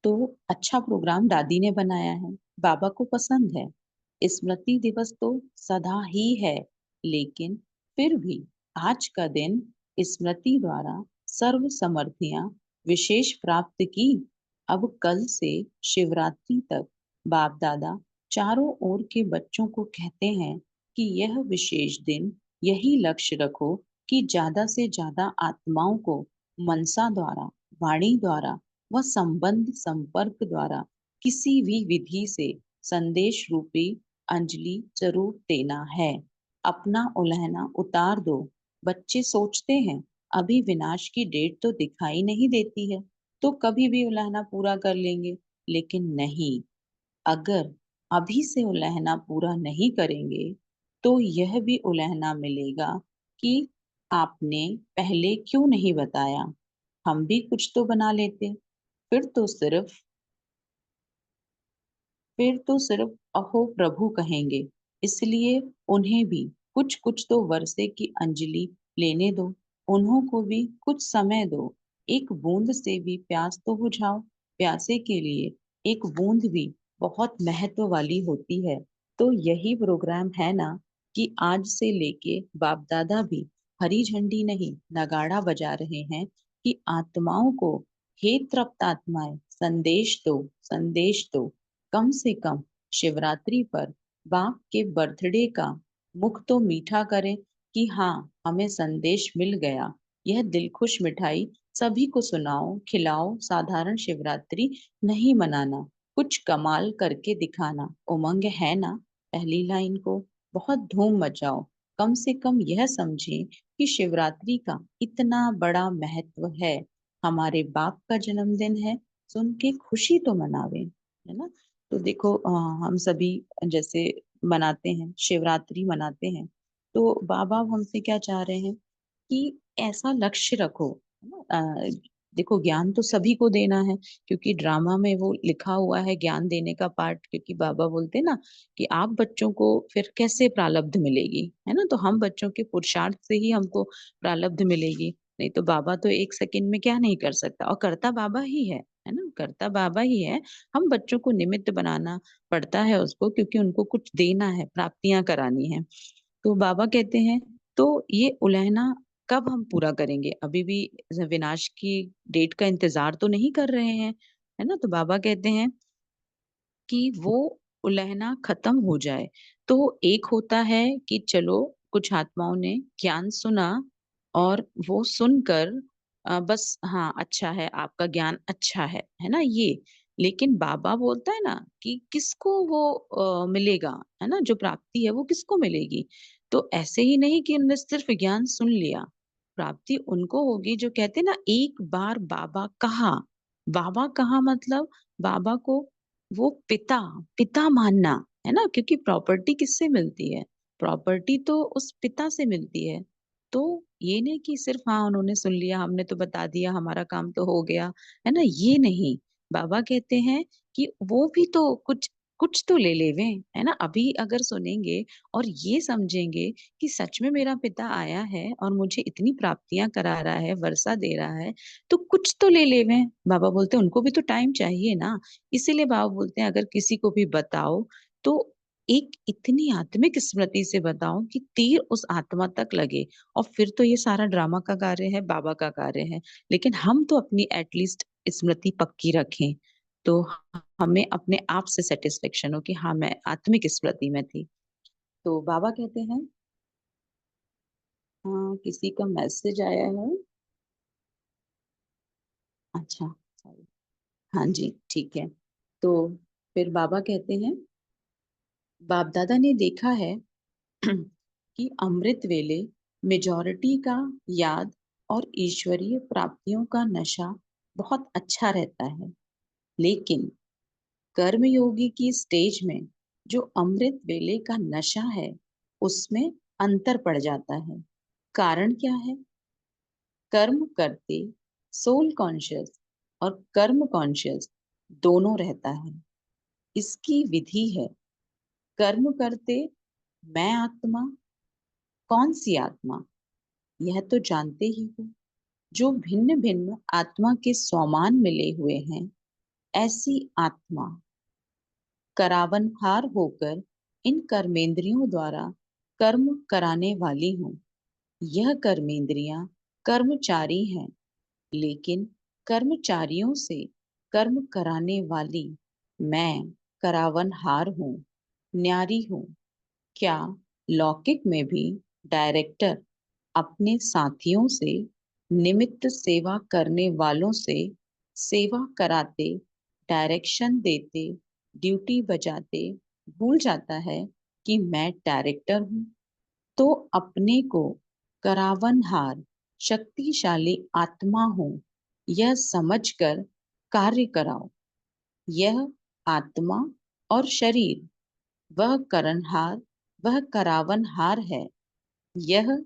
तो अच्छा प्रोग्राम दादी ने बनाया है, बाबा को पसंद है। स्मृति दिवस तो सदा ही है, लेकिन फिर भी आज का दिन स्मृति द्वारा सर्व समर्थियां विशेष प्राप्त की। अब कल से शिवरात्रि तक बाप दादा चारों ओर के बच्चों को कहते हैं कि यह विशेष दिन यही लक्ष्य रखो कि ज्यादा से ज्यादा आत्माओं को मनसा द्वारा, वाणी द्वारा व संबंध संपर्क द्वारा किसी भी विधि से संदेश रूपी अंजलि जरूर देना है। अपना उलहना उतार दो। बच्चे सोचते हैं अभी विनाश की डेट तो दिखाई नहीं देती है, तो कभी भी उलहना पूरा कर लेंगे। लेकिन नहीं, अगर अभी से उलहना पूरा नहीं करेंगे, तो यह भी उलहना मिलेगा कि आपने पहले क्यों नहीं बताया, हम भी कुछ तो बना लेते। फिर तो सिर्फ फिर तो सिर्फ अहो प्रभु कहेंगे। इसलिए उन्हें भी कुछ कुछ तो वर्षे की अंजलि लेने दो। उन्हों को भी कुछ समय दो। एक बूंद से भी प्यास तो बुझाओ। प्यासे के लिए एक बूंद भी बहुत महत्व वाली होती है। तो यही प्रोग्राम है ना कि आज से लेके बाप दादा भी हरी झंडी नहीं नगाड़ा बजा रहे हैं कि आत्माओं को, हे तृप्त आत्माएं, संदेश दो। कम से कम शिवरात्रि पर बाप के बर्थडे का मुख तो मीठा करें कि हाँ हमें संदेश मिल गया। यह दिलखुश मिठाई सभी को सुनाओ, खिलाओ। साधारण शिवरात्रि नहीं मनाना, कुछ कमाल करके दिखाना। उमंग है ना, पहली लाइन को बहुत धूम मचाओ। कम से कम यह समझें कि शिवरात्रि का इतना बड़ा महत्व है। हमारे बाप का जन्मदिन है, सुन के खुशी तो मनावे, है ना। तो देखो हम सभी जैसे मनाते हैं, शिवरात्रि मनाते हैं, तो बाबा हमसे क्या चाह रहे हैं कि ऐसा लक्ष्य रखो, है ना। देखो ज्ञान तो सभी को देना है, क्योंकि ड्रामा में वो लिखा हुआ है ज्ञान देने का पार्ट। क्योंकि बाबा बोलते हैं ना कि आप बच्चों को फिर कैसे प्रारब्ध मिलेगी, है ना। तो हम बच्चों के पुरुषार्थ से ही हमको प्रारब्ध मिलेगी। नहीं तो बाबा तो एक सेकंड में क्या नहीं कर सकता, और करता बाबा ही है ना, करता बाबा ही है। हम बच्चों को निमित्त बनाना पड़ता है उसको, क्योंकि उनको कुछ देना है, प्राप्तियां करानी है। तो बाबा कहते हैं, तो ये उलहना कब हम पूरा करेंगे, अभी भी विनाश की डेट का इंतजार तो नहीं कर रहे हैं, है ना। तो बाबा कहते हैं कि वो उलहना खत्म हो जाए। तो एक होता है कि चलो कुछ आत्माओं ने ज्ञान सुना, और वो सुनकर बस हाँ अच्छा है, आपका ज्ञान अच्छा है ना ये। लेकिन बाबा बोलता है ना कि किसको वो मिलेगा, है ना, जो प्राप्ति है वो किसको मिलेगी। तो ऐसे ही नहीं कि उन्होंने सिर्फ ज्ञान सुन लिया, प्राप्ति उनको होगी जो कहते हैं ना एक बार बाबा कहा। बाबा कहा मतलब बाबा को वो पिता पिता मानना, है ना। क्योंकि प्रॉपर्टी किससे मिलती है, प्रॉपर्टी तो उस पिता से मिलती है। तो ये नहीं कि सिर्फ हाँ उन्होंने सुन लिया, हमने तो बता दिया, हमारा काम तो हो गया, है ना, ये नहीं। बाबा कहते हैं कि वो भी तो कुछ कुछ तो ले लेवे, है ना। अभी अगर सुनेंगे और ये समझेंगे कि सच में मेरा पिता आया है और मुझे इतनी प्राप्तियां करा रहा है, वर्षा दे रहा है, तो कुछ तो ले लेवे। बाबा बोलते हैं उनको भी तो टाइम चाहिए ना। इसीलिए बाबा बोलते हैं अगर किसी को भी बताओ, तो एक इतनी आत्मिक स्मृति से बताओ कि तीर उस आत्मा तक लगे। और फिर तो ये सारा ड्रामा का कार्य है, बाबा का कार्य है, लेकिन हम तो अपनी एटलीस्ट स्मृति पक्की रखें, तो हमें अपने आप से सेटिस्फेक्शन हो कि हाँ मैं आत्मिक स्मृति में थी। तो बाबा कहते हैं, हाँ किसी का मैसेज आया है। अच्छा sorry। हाँ जी ठीक है। तो फिर बाबा कहते हैं, बाप दादा ने देखा है कि अमृत वेले मेजॉरिटी का याद और ईश्वरीय प्राप्तियों का नशा बहुत अच्छा रहता है, लेकिन कर्मयोगी की स्टेज में जो अमृत वेले का नशा है उसमें अंतर पड़ जाता है। कारण क्या है? कर्म करते सोल कॉन्शियस और कर्म कॉन्शियस दोनों रहता है। इसकी विधि है, कर्म करते मैं आत्मा, कौन सी आत्मा? यह तो जानते ही हो, जो भिन्न भिन्न आत्मा के स्वमान मिले हुए हैं, ऐसी आत्मा करावनहार होकर इन कर्मेंद्रियों द्वारा कर्म कराने वाली हूँ। यह कर्मेंद्रियां कर्मचारी हैं, लेकिन कर्मचारियों से कर्म कराने वाली मैं करावनहार हूँ, न्यारी हूँ। क्या लौकिक में भी डायरेक्टर अपने साथियों से निमित्त सेवा करने वालों से सेवा कराते, डायरेक्शन देते, ड्यूटी बजाते भूल जाता है कि मैं डायरेक्टर हूँ? तो अपने को करावनहार शक्तिशाली आत्मा हूँ यह समझकर कार्य कराओ। यह आत्मा और शरीर, वह करनहार, वह करावनहार है। यह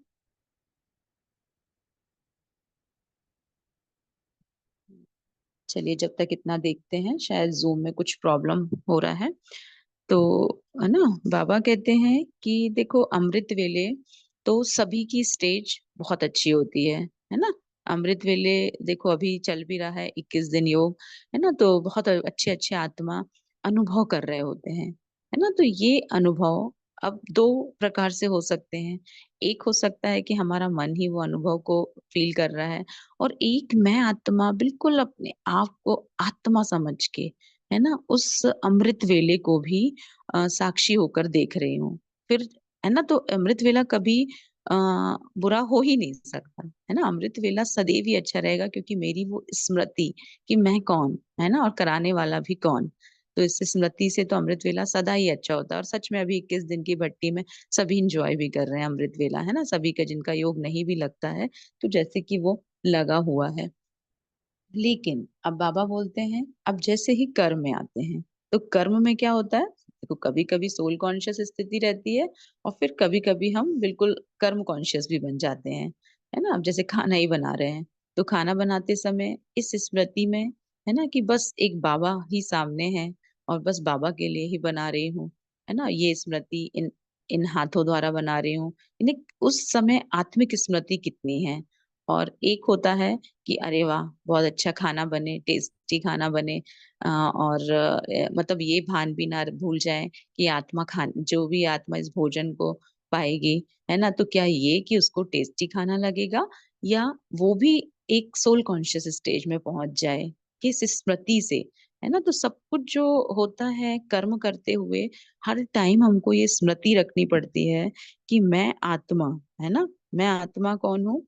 चलिए जब तक इतना देखते हैं, शायद जूम में कुछ प्रॉब्लम हो रहा है। तो है ना, बाबा कहते हैं कि देखो अमृत वेले तो सभी की स्टेज बहुत अच्छी होती है ना। अमृत वेले देखो अभी चल भी रहा है 21 दिन योग, है ना, तो बहुत अच्छे अच्छे आत्मा अनुभव कर रहे होते हैं, है ना। तो ये अनुभव अब दो प्रकार से हो सकते हैं। एक हो सकता है कि हमारा मन ही वो अनुभव को फील कर रहा है, और एक मैं आत्मा बिल्कुल अपने आप को आत्मा समझ के, है ना, उस अमृत वेले को भी साक्षी होकर देख रही हूँ। फिर है ना, तो अमृत वेला कभी बुरा हो ही नहीं सकता, है ना। अमृत वेला सदैव ही अच्छा रहेगा, क्योंकि मेरी वो स्मृति कि मैं कौन, है ना, और कराने वाला भी कौन। तो इस स्मृति से तो अमृत वेला सदा ही अच्छा होता है। और सच में अभी 21 दिन की भट्टी में सभी इंजॉय भी कर रहे हैं अमृत वेला, है ना। सभी का जिनका योग नहीं भी लगता है, तो जैसे कि वो लगा हुआ है। लेकिन अब बाबा बोलते हैं, अब जैसे ही कर्म में आते हैं, तो कर्म में क्या होता है, देखो कभी कभी सोल कॉन्शियस स्थिति रहती है, और फिर कभी कभी हम बिल्कुल कर्म कॉन्शियस भी बन जाते हैं, है ना। अब जैसे खाना ही बना रहे हैं, तो खाना बनाते समय इस स्मृति में, है ना, कि बस एक बाबा ही सामने है, और बस बाबा के लिए ही बना रही हूँ, है ना। ये स्मृति इन इन हाथों द्वारा बना रही हूँ, इन्हें उस समय आत्मिक स्मृति कितनी है। और एक होता है कि अरे वाह बहुत अच्छा खाना बने, टेस्टी खाना बने, और मतलब ये भान भी ना भूल जाए कि आत्मा खान जो भी आत्मा इस भोजन को पाएगी, है ना, तो क्या ये कि उसको टेस्टी खाना लगेगा, या वो भी एक सोल कॉन्शियस स्टेज में पहुंच जाए किस स्मृति से, है ना। तो सब कुछ जो होता है कर्म करते हुए, हर टाइम हमको ये स्मृति रखनी पड़ती है कि मैं आत्मा, है ना, मैं आत्मा कौन हूँ,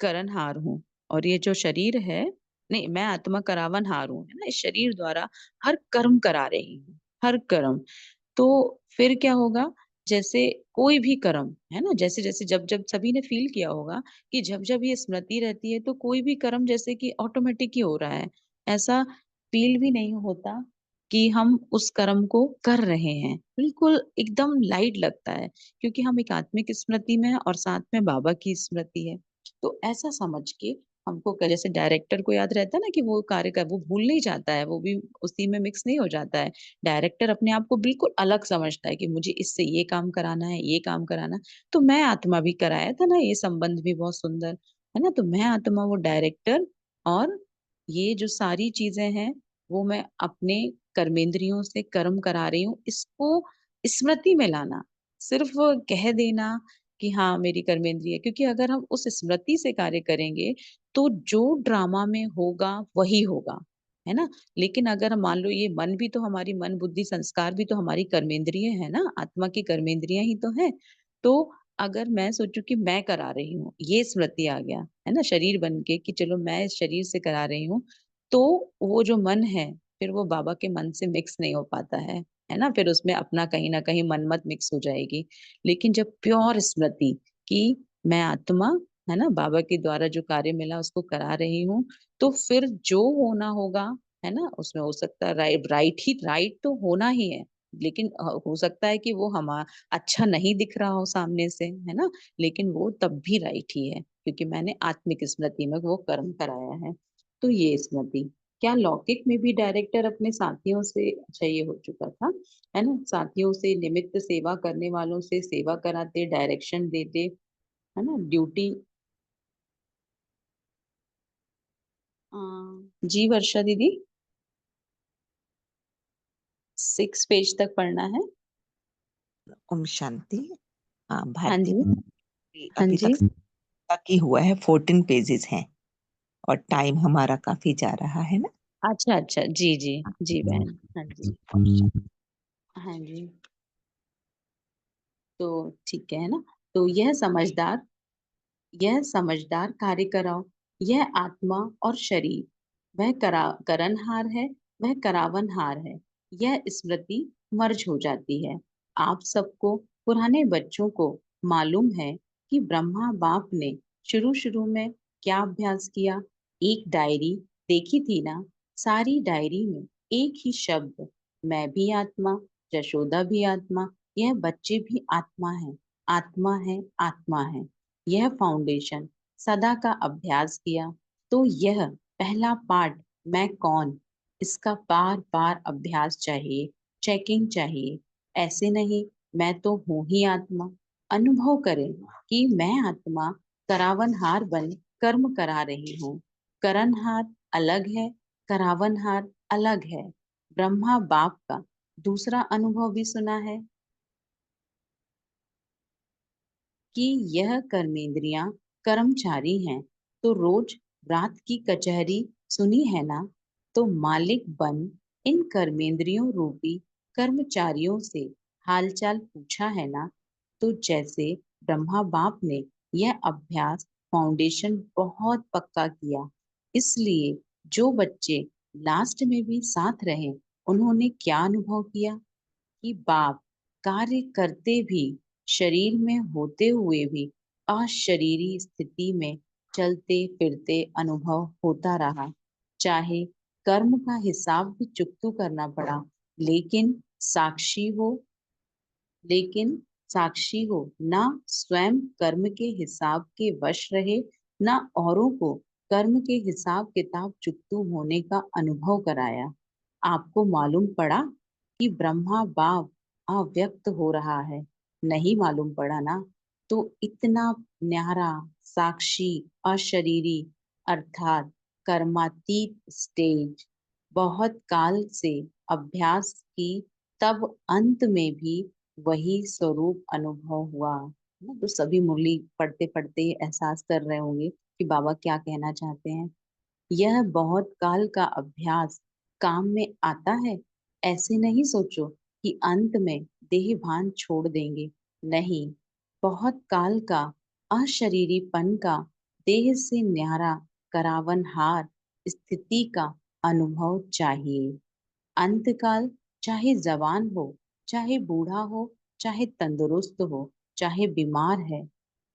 करनहार हूँ। और ये जो शरीर है, नहीं मैं आत्मा करावनहार हूँ, है ना, इस शरीर द्वारा हर कर्म करा रही हूँ, हर कर्म। तो फिर क्या होगा, जैसे कोई भी कर्म, है ना, जैसे जैसे जब जब सभी ने फील किया होगा कि जब जब ये स्मृति रहती है, तो कोई भी कर्म जैसे कि ऑटोमेटिक ही हो रहा है। ऐसा फील भी नहीं होता कि हम उस कर्म को कर रहे हैं, बिल्कुल एकदम लाइट लगता है, क्योंकि हम एक आत्मिक स्मृति में हैं और साथ में बाबा की स्मृति है। तो ऐसा समझ के हमको जैसे डायरेक्टर को याद रहता है ना कि वो कार्य कर, वो भूल नहीं जाता है, वो भी उसी में मिक्स नहीं हो जाता है। डायरेक्टर अपने आप को बिल्कुल अलग समझता है कि मुझे इससे ये काम कराना है, ये काम कराना है। तो मैं आत्मा भी कराया था ना, ये संबंध भी बहुत सुंदर, है ना। तो मैं आत्मा वो डायरेक्टर, और ये जो सारी चीजें हैं वो मैं अपने कर्मेंद्रियों से कर्म करा रही हूँ। इसको स्मृति में लाना, सिर्फ कह देना कि हाँ मेरी कर्मेंद्रिय, क्योंकि अगर हम उस स्मृति से कार्य करेंगे तो जो ड्रामा में होगा वही होगा, है ना। लेकिन अगर मान लो ये मन भी तो हमारी, मन बुद्धि संस्कार भी तो हमारी कर्मेंद्रिय है ना, आत्मा की कर्मेंद्रियां ही तो है। तो अगर मैं सोचूं कि मैं करा रही हूँ, ये स्मृति आ गया है ना शरीर बन के कि चलो मैं इस शरीर से करा रही हूँ, तो वो जो मन है फिर वो बाबा के मन से मिक्स नहीं हो पाता है ना। फिर उसमें अपना कहीं ना कहीं मनमत मिक्स हो जाएगी। लेकिन जब प्योर स्मृति कि मैं आत्मा, है ना, बाबा के द्वारा जो कार्य मिला उसको करा रही हूँ, तो फिर जो होना होगा, है ना, उसमें हो सकता है राइट तो होना ही है। लेकिन हो सकता है कि वो हम अच्छा नहीं दिख रहा हो सामने से, है ना, लेकिन वो तब भी राइट ही है क्योंकि मैंने आत्मिक स्मृति में वो कर्म कराया है। तो ये स्मृति, क्या लौकिक में भी डायरेक्टर अपने साथियों से, अच्छा ये हो चुका था, है ना, साथियों से निमित्त सेवा करने वालों से सेवा कराते, डायरेक्शन देते, है ना, ड्यूटी। जी वर्षा दीदी, 6 पेज तक पढ़ना है। ओम शांति। हाँ हाँ भारती जी, हाँ अभी जी, तक ही हुआ है, 14 पेजेस हैं और टाइम हमारा काफी जा रहा है ना। अच्छा अच्छा, जी जी, जी बहन, हाँ जी, हाँ जी। तो ठीक है ना। तो यह समझदार कार्य कराओ। यह आत्मा और शरीर, वह करनहार है, वह करावनहार है। यह स्मृति मर्ज हो जाती है। आप सबको, पुराने बच्चों को मालूम है कि ब्रह्मा बाप ने शुरू शुरू में क्या अभ्यास किया। एक डायरी देखी थी ना, सारी डायरी में एक ही शब्द, मैं भी आत्मा, यशोदा भी आत्मा, यह बच्चे भी आत्मा है, आत्मा है, आत्मा है। यह फाउंडेशन सदा का अभ्यास किया तो यह पहला पार्ट, मैं कौन, इसका बार बार अभ्यास चाहिए, चेकिंग चाहिए। ऐसे नहीं मैं तो हूं ही आत्मा। अनुभव करें कि मैं आत्मा करावनहार बन कर्म करा रही हूँ। करनहार अलग है, करावनहार अलग है। ब्रह्मा बाप का दूसरा अनुभव भी सुना है कि यह कर्मेंद्रियां कर्मचारी हैं। तो रोज रात की कचहरी सुनी है ना, तो मालिक बन इन कर्मेंद्रियों रूपी कर्मचारियों से हालचाल पूछा है ना। तो जैसे ब्रह्मा बाप ने यह अभ्यास फाउंडेशन बहुत पक्का किया, इसलिए जो बच्चे लास्ट में भी साथ रहे, उन्होंने क्या अनुभव किया कि बाप कार्य करते भी, शरीर में होते हुए भी अशरीरी स्थिति में चलते फिरते अनुभव होता रहा। चाहे कर्म का हिसाब भी चुकतू करना पड़ा, लेकिन साक्षी हो, लेकिन साक्षी हो, ना स्वयं कर्म के हिसाब के वश रहे, ना औरों को कर्म के हिसाब किताब चुकतू होने का अनुभव कराया। आपको मालूम पड़ा कि ब्रह्मा बाप अव्यक्त हो रहा है, नहीं मालूम पड़ा ना। तो इतना न्यारा साक्षी अशरीरी अर्थात कर्मातीत स्टेज बहुत काल से अभ्यास की, तब अंत में भी वही स्वरूप अनुभव हुआ ना। तो सभी मुरली पढ़ते पढ़ते एहसास कर रहे होंगे कि बाबा क्या कहना चाहते हैं। यह बहुत काल का अभ्यास काम में आता है। ऐसे नहीं सोचो कि अंत में देह भान छोड़ देंगे, नहीं। बहुत काल का अशरीरीपन का, देह से न्यारा करावनहार स्थिति का अनुभव चाहिए। अंतकाल चाहे जवान हो, चाहे बूढ़ा हो, चाहे तंदुरुस्त हो, चाहे बीमार है,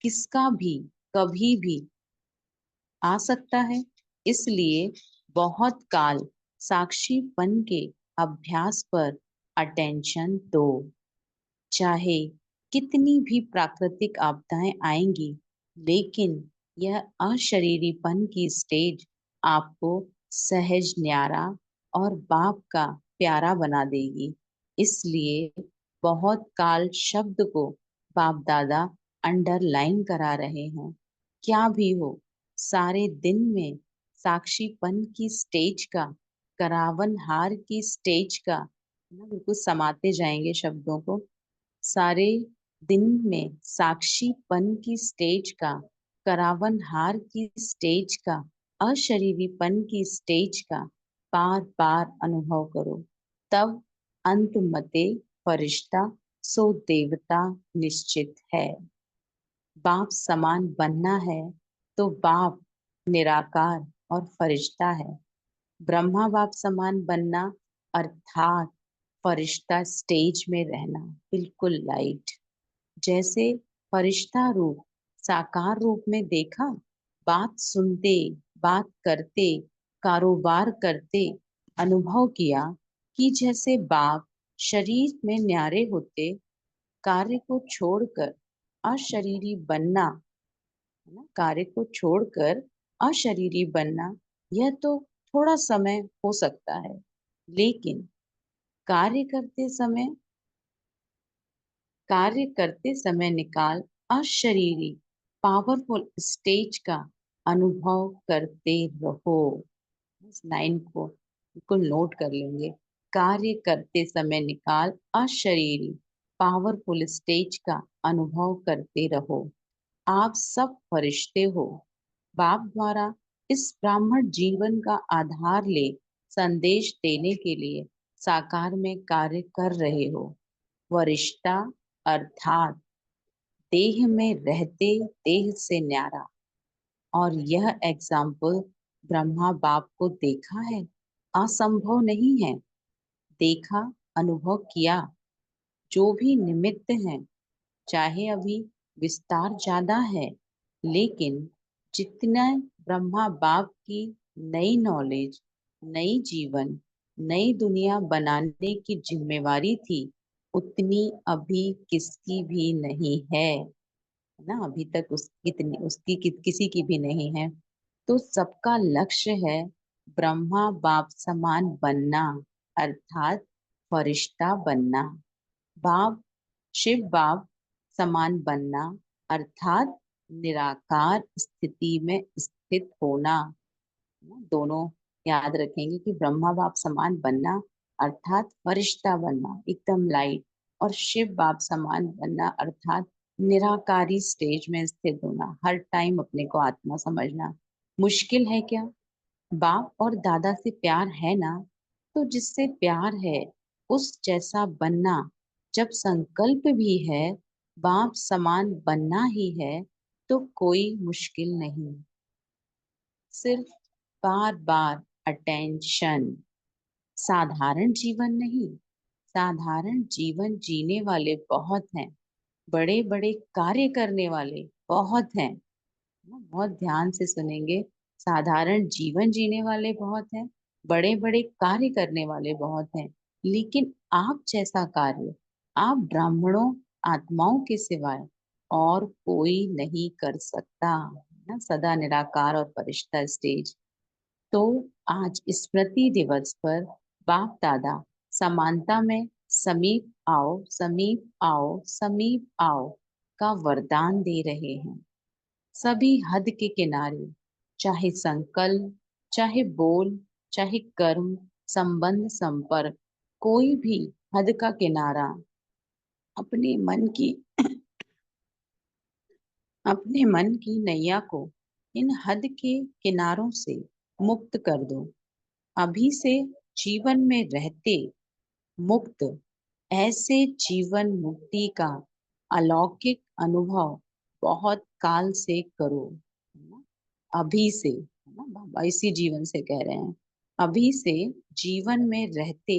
किसका भी कभी भी आ सकता है। इसलिए बहुत काल साक्षीपन के अभ्यास पर अटेंशन दो। चाहे कितनी भी प्राकृतिक आपदाएं आएंगी, लेकिन यह अशरीरीपन की स्टेज आपको सहज न्यारा और बाप का प्यारा बना देगी। इसलिए बहुत काल शब्द को बाप दादा अंडरलाइन करा रहे हैं। क्या भी हो, सारे दिन में साक्षीपन की स्टेज का, करावन हार की स्टेज का, ना बिल्कुल समाते जाएंगे शब्दों को, सारे दिन में साक्षीपन की स्टेज का, करावनहार की स्टेज का, अशरीरीपन की स्टेज का बार बार अनुभव करो। तब अंत मते फरिश्ता सो देवता निश्चित है। बाप समान बनना है तो बाप निराकार और फरिश्ता है। ब्रह्मा बाप समान बनना अर्थात फरिश्ता स्टेज में रहना, बिल्कुल लाइट। जैसे फरिश्ता रूप साकार रूप में देखा, बात सुनते, बात करते, कारोबार करते अनुभव किया कि जैसे बाप शरीर में न्यारे होते, कार्य को छोड़कर अशरीरी बनना, है ना, कार्य को छोड़कर अशरीरी बनना, यह तो थोड़ा समय हो सकता है, लेकिन कार्य करते समय निकाल अशरीरी पावरफुल स्टेज का अनुभव करते रहो। इस लाइन को बिल्कुल नोट कर लेंगे। कार्य करते समय निकाल अशरीरी पावरफुल स्टेज का अनुभव करते रहो। आप सब फरिश्ते हो। बाप द्वारा इस ब्राह्मण जीवन का आधार ले संदेश देने के लिए साकार में कार्य कर रहे हो। वरिष्ठा अर्थात देह में रहते देह से न्यारा। और यह एग्जाम्पल ब्रह्मा बाप को देखा है, असंभव नहीं है। देखा, अनुभव किया। जो भी निमित्त हैं, चाहे अभी विस्तार ज्यादा है, लेकिन जितना ब्रह्मा बाप की नई नॉलेज, नई जीवन, नई दुनिया बनाने की जिम्मेवारी थी, उतनी अभी किसकी भी नहीं है ना। अभी तक किसी की भी नहीं है। तो सबका लक्ष्य है ब्रह्मा बाप समान बनना, अर्थात फरिश्ता बनना। बाप शिव बाप समान बनना, अर्थात निराकार स्थिति में स्थित होना। दोनों याद रखेंगे कि ब्रह्मा बाप समान बनना अर्थात फरिश्ता बनना एकदम लाइट, और शिव बाप समान बनना अर्थात निराकारी स्टेज में स्थित होना, हर टाइम अपने को आत्मा समझना। मुश्किल है क्या? बाप और दादा से प्यार है ना, तो जिससे प्यार है उस जैसा बनना। जब संकल्प भी है बाप समान बनना ही है, तो कोई मुश्किल नहीं। सिर्फ बार बार अटेंशन। साधारण जीवन नहीं, साधारण जीवन जीने वाले बहुत हैं, बड़े बड़े कार्य करने वाले बहुत हैं। बहुत ध्यान से सुनेंगे। साधारण जीवन जीने वाले बहुत हैं, बड़े बड़े कार्य करने वाले बहुत हैं, लेकिन आप जैसा कार्य आप ब्राह्मणों आत्माओं के सिवाय और कोई नहीं कर सकता ना। सदा निराकार और फरिश्ता स्टेज। तो आज स्मृति दिवस पर बाप दादा समानता में समीप आओ, समीप आओ, समीप आओ का वरदान दे रहे हैं। सभी हद के किनारे, चाहे संकल्प, चाहे बोल, चाहे कर्म, संबंध, संपर्क, कोई भी हद का किनारा अपने मन की अपने मन की नैया को इन हद के किनारों से मुक्त कर दो। अभी से जीवन में रहते मुक्त, ऐसे जीवन मुक्ति का अलौकिक अनुभव बहुत काल से करो। है ना? अभी से, है ना, बाबा इसी जीवन से कह रहे हैं। अभी से जीवन में रहते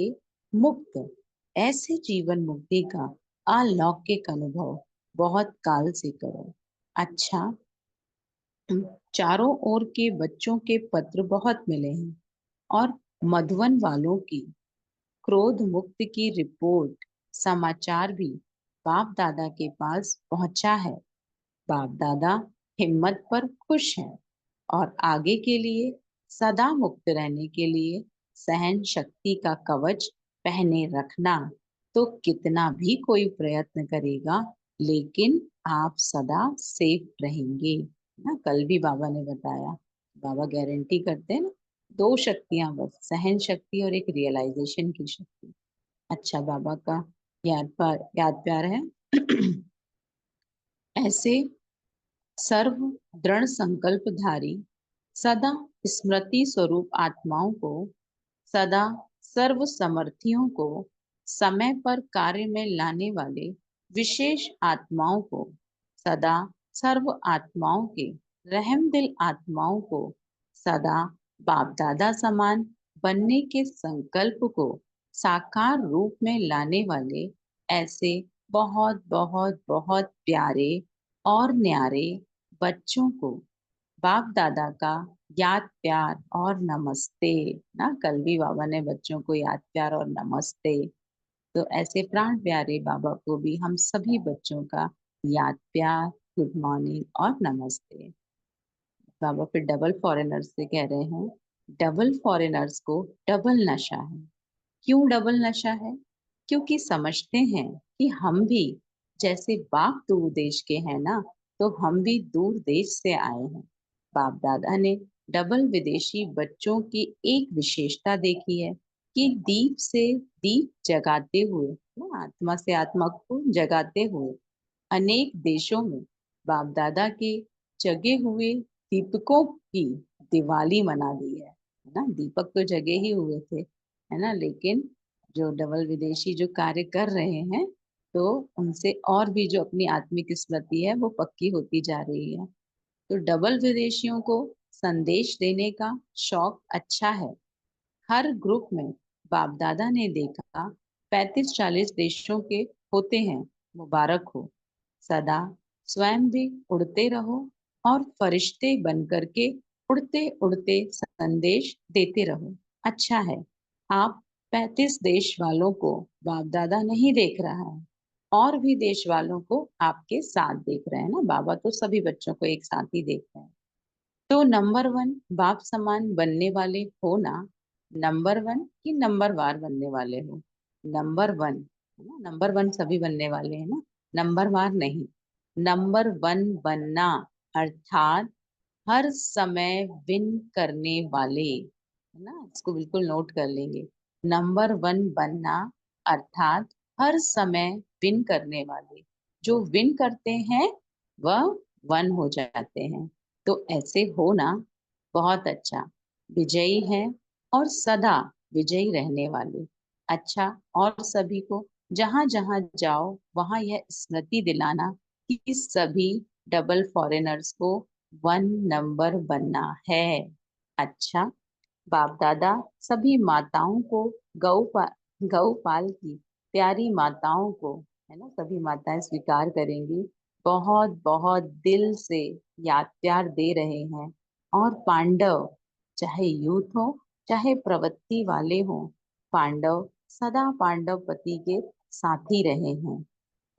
मुक्त, ऐसे जीवन मुक्ति का अलौकिक अनुभव बहुत काल से करो। अच्छा, चारों ओर के बच्चों के पत्र बहुत मिले हैं, और मधुवन वालों की क्रोध मुक्त की रिपोर्ट, समाचार भी बाप दादा के पास पहुंचा है। बाप दादा हिम्मत पर खुश हैं, और आगे के लिए सदा मुक्त रहने के लिए सहन शक्ति का कवच पहने रखना। तो कितना भी कोई प्रयत्न करेगा, लेकिन आप सदा सेफ रहेंगे ना। कल भी बाबा ने बताया, बाबा गारंटी करते हैं ना, दो शक्तियां बस, सहन शक्ति और एक रियलाइजेशन की शक्ति। अच्छा, बाबा का याद प्यार है। ऐसे सर्व दृढ़ संकल्पधारी सदा स्मृति स्वरूप आत्माओं को, सदा सर्व समर्थियों को, समय पर कार्य में लाने वाले विशेष आत्माओं को, सदा सर्व आत्माओं के रहम दिल आत्माओं को, सदा बाप दादा समान बनने के संकल्प को साकार रूप में लाने वाले ऐसे बहुत बहुत बहुत प्यारे और न्यारे बच्चों को बाप दादा का याद प्यार और नमस्ते। ना कल भी बाबा ने बच्चों को याद प्यार और नमस्ते, तो ऐसे प्राण प्यारे बाबा को भी हम सभी बच्चों का याद प्यार, गुड मॉर्निंग और नमस्ते। बाबा फिर डबल फॉरेनर्स से कह रहे हैं, डबल फॉरेनर्स को डबल नशा है। क्यों डबल नशा है? क्योंकि समझते हैं कि हम भी जैसे बाप दूर देश के हैं ना, तो हम भी दूर देश से आए हैं। बाप दादा ने डबल विदेशी बच्चों की एक विशेषता देखी है कि दीप से दीप जगाते हुए, ना आत्मा से आत्मा को जगाते हुए अनेक देशों में बाप दादा के जगे हुए दीपकों की दिवाली मना दी है ना। दीपक तो जगे ही हुए थे, है ना, लेकिन जो डबल विदेशी जो कार्य कर रहे हैं, तो उनसे और भी जो अपनी आत्मिक स्मृति है वो पक्की होती जा रही है। तो डबल विदेशियों को संदेश देने का शौक अच्छा है। हर ग्रुप में बाप दादा ने देखा 35-40 देशों के होते हैं। मुबारक हो। सदा स्वयं भी उड़ते रहो और फरिश्ते बन करके उड़ते उड़ते संदेश देते रहो। अच्छा है, आप 35 देश वालों को बाप दादा नहीं देख रहा है, और भी देश वालों को आपके साथ देख रहे हैं ना। बाबा तो सभी बच्चों को एक साथ ही देख रहे हैं। तो नंबर 1 बाप समान बनने वाले हो ना। नंबर 1 कि नंबर वार बनने वाले हो? नंबर 1 है ना, नंबर 1 सभी बनने वाले हैं ना, नंबर वार नहीं। नंबर 1 बनना अर्थात हर समय विन करने वाले, है ना, इसको बिल्कुल नोट कर लेंगे। नंबर 1 बनना अर्थात हर समय विन करने वाले। जो विन करते हैं वह 1 हो जाते हैं। तो ऐसे हो ना, बहुत अच्छा। विजयी है और सदा विजयी रहने वाले। अच्छा, और सभी को जहां जहां जाओ वहां यह स्मृति दिलाना कि सभी डबल फॉरेनर्स को 1 नंबर बनना है। अच्छा, बाप दादा सभी माताओं को गौपाल की प्यारी माताओं को, है ना, सभी माताएं स्वीकार करेंगी, बहुत बहुत दिल से याद प्यार दे रहे हैं। और पांडव चाहे यूथ हो चाहे प्रवृत्ति वाले हो, पांडव सदा पांडव पति के साथी रहे हैं।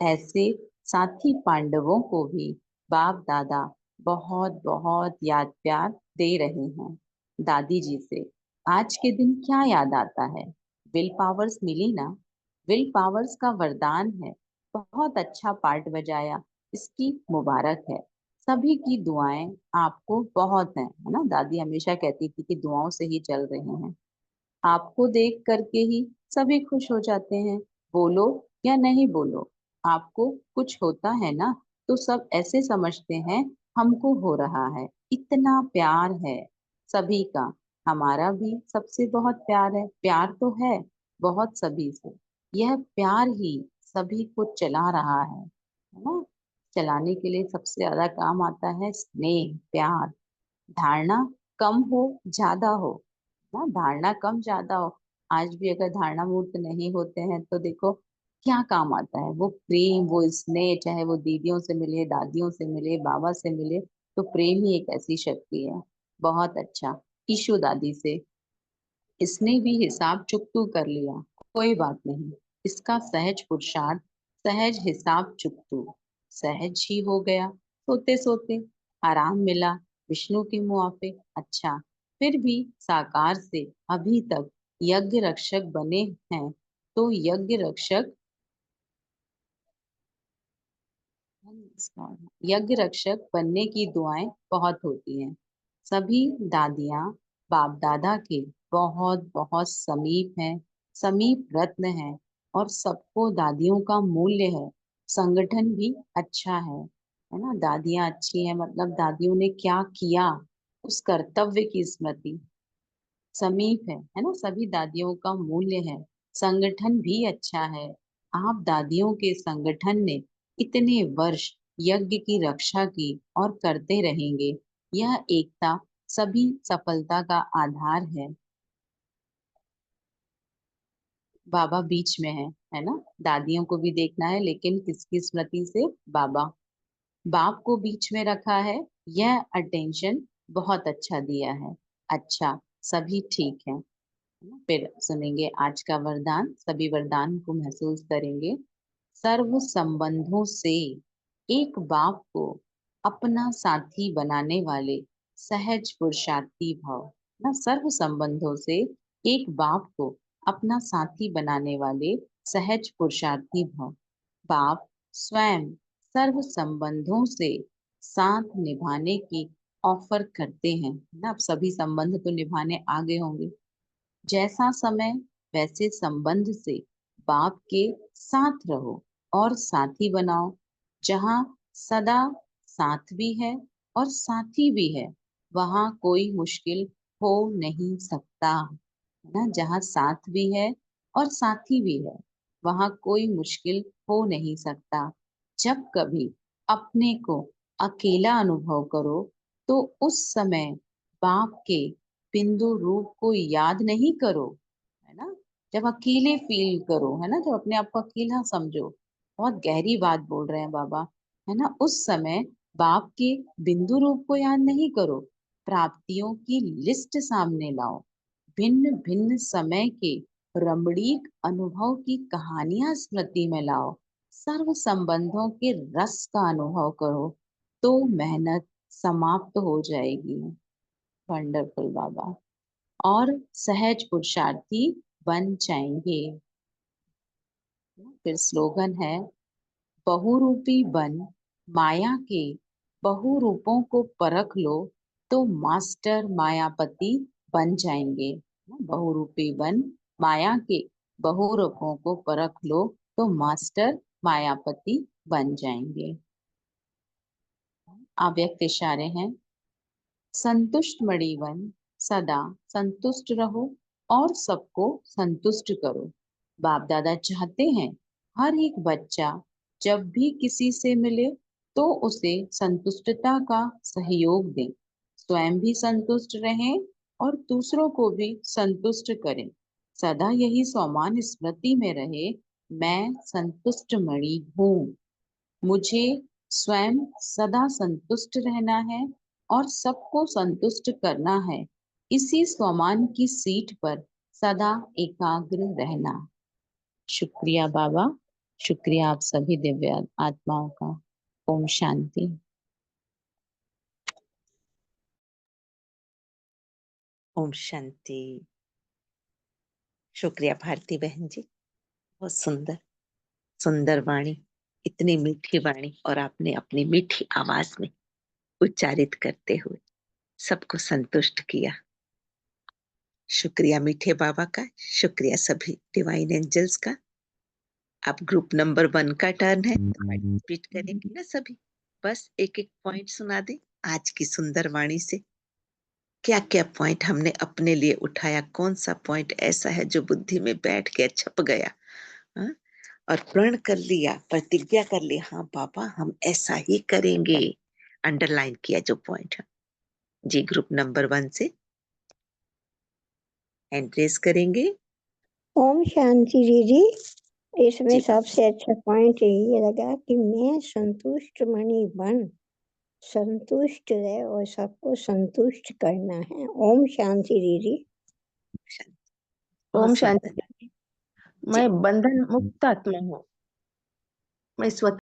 ऐसे साथी पांडवों को भी बाप दादा बहुत बहुत याद प्यार दे रहे हैं। दादी जी से आज के दिन क्या याद आता है? विल पावर्स मिली ना। विल पावर्स का वरदान है। बहुत अच्छा पार्ट बजाया, इसकी मुबारक है। सभी की दुआएं आपको बहुत हैं, है ना। दादी हमेशा कहती थी कि दुआओं से ही चल रहे हैं। आपको देख करके ही सभी खुश हो जाते हैं। बोलो या नहीं बोलो, आपको कुछ होता है ना, तो सब ऐसे समझते हैं हमको हो रहा है। इतना प्यार है सभी का। हमारा भी सबसे बहुत प्यार है, प्यार तो है बहुत सभी से। यह प्यार ही सभी को चला रहा है ना। चलाने के लिए सबसे ज्यादा काम आता है स्नेह प्यार। धारणा कम हो ज्यादा हो ना, धारणा कम ज्यादा हो, आज भी अगर धारणा मूर्त नहीं होते हैं तो देखो क्या काम आता है वो प्रेम, वो स्नेह। चाहे वो दीदियों से मिले, दादियों से मिले, बाबा से मिले, तो प्रेम ही एक ऐसी शक्ति है। बहुत अच्छा। ईशु दादी से इसने भी हिसाब चुकतू कर लिया, कोई बात नहीं। इसका सहज पुरुषार्थ, सहज हिसाब चुकतू, सहज ही हो गया। सोते सोते आराम मिला विष्णु के मुआफे। अच्छा, फिर भी साकार से अभी तक यज्ञ रक्षक बने हैं, तो यज्ञ रक्षक बनने की दुआएं बहुत होती हैं। सभी दादियां बाप दादा के बहुत बहुत समीप हैं, समीप रत्न हैं, और सबको दादियों का मूल्य है। संगठन भी अच्छा है ना। दादियाँ अच्छी हैं मतलब दादियों ने क्या किया उस कर्तव्य की स्मृति समीप है ना। सभी दादियों का मूल्य है। संगठन भी अच्छा है। आप दादियों के संगठन ने इतने वर्ष यज्ञ की रक्षा की और करते रहेंगे। यह एकता सभी सफलता का आधार है। बाबा बीच में है ना। दादियों को भी देखना है लेकिन किसकी स्मृति से? बाबा। बाप को बीच में रखा है। यह अटेंशन बहुत अच्छा दिया है। अच्छा, सभी ठीक है। फिर सुनेंगे आज का वरदान। सभी वरदान को महसूस करेंगे। सर्व संबंधों से एक बाप को अपना साथी बनाने वाले सहज पुरुषार्थी भाव ना। सर्व संबंधों से एक बाप को अपना साथी बनाने वाले सहज पुरुषार्थी भाव। बाप स्वयं सर्व संबंधों से साथ निभाने की ऑफर करते हैं ना। अब सभी संबंध तो निभाने आगे होंगे। जैसा समय वैसे संबंध से बाप के साथ रहो और साथी बनाओ। जहाँ सदा साथ भी है और साथी भी है वहाँ कोई मुश्किल हो नहीं सकता है ना। जहाँ साथ भी है और साथी भी है वहाँ कोई मुश्किल हो नहीं सकता। जब कभी अपने को अकेला अनुभव करो तो उस समय बाप के बिंदु रूप को याद नहीं करो है ना। जब अकेले फील करो है ना, जब अपने आप को अकेला समझो, बहुत गहरी बात बोल रहे हैं बाबा है ना। उस समय बाप के बिंदु रूप को याद नहीं करो। प्राप्तियों की लिस्ट सामने लाओ। भिन्न भिन्न समय के रमणीक अनुभव की कहानियां स्मृति में लाओ। सर्व संबंधों के रस का अनुभव करो तो मेहनत समाप्त हो जाएगी। वंडरफुल बाबा। और सहज पुरुषार्थी बन जाएंगे। फिर स्लोगन है, बहुरूपी बन माया के बहुरूपों को परख लो तो मास्टर मायापति बन जाएंगे। बहुरूपी बन माया के बहुरूपों को परख लो तो मास्टर मायापति बन जाएंगे। अव्यक्त इशारे हैं। संतुष्ट मणिवन सदा संतुष्ट रहो और सबको संतुष्ट करो। बाप दादा चाहते हैं हर एक बच्चा जब भी किसी से मिले तो उसे संतुष्टता का सहयोग दें। स्वयं भी संतुष्ट रहें और दूसरों को भी संतुष्ट करें। सदा यही स्वमान स्मृति में रहे, मैं संतुष्ट मणि हूँ। मुझे स्वयं सदा संतुष्ट रहना है और सबको संतुष्ट करना है। इसी स्वमान की सीट पर सदा एकाग्र रहना। शुक्रिया बाबा, शुक्रिया आप सभी दिव्य आत्माओं का। ओम शांति। ओम शांति। शुक्रिया भारती बहन जी, बहुत सुंदर सुंदर वाणी, इतनी मीठी वाणी और आपने अपनी मीठी आवाज में उच्चारित करते हुए सबको संतुष्ट किया। शुक्रिया मीठे बाबा का, शुक्रिया सभी डिवाइन एंजल्स का। अब ग्रुप नंबर 1 का टर्न है, तो पार्टिसिपेट करेंगे ना सभी। बस एक एक पॉइंट सुना दे आज की सुंदर वाणी से। क्या क्या पॉइंट हमने अपने लिए उठाया, कौन सा पॉइंट ऐसा है जो बुद्धि में बैठ गया, छप गया, हाँ? और प्रण कर लिया, प्रतिज्ञा कर ली, हाँ बाबा हम ऐसा ही करेंगे, अंडरलाइन किया जो पॉइंट है जी। ग्रुप नंबर 1 से हैंड रेज करेंगे। ओम शांति दीदी। इसमें जी सबसे अच्छा पॉइंट यही लगा कि मैं संतुष्ट मणि बन संतुष्ट रहे और सबको संतुष्ट करना है। ओम शांति दीदी। बहुत ओम सुंदर शांति। मैं बंधन मुक्त आत्मा हूँ। मैं स्वतः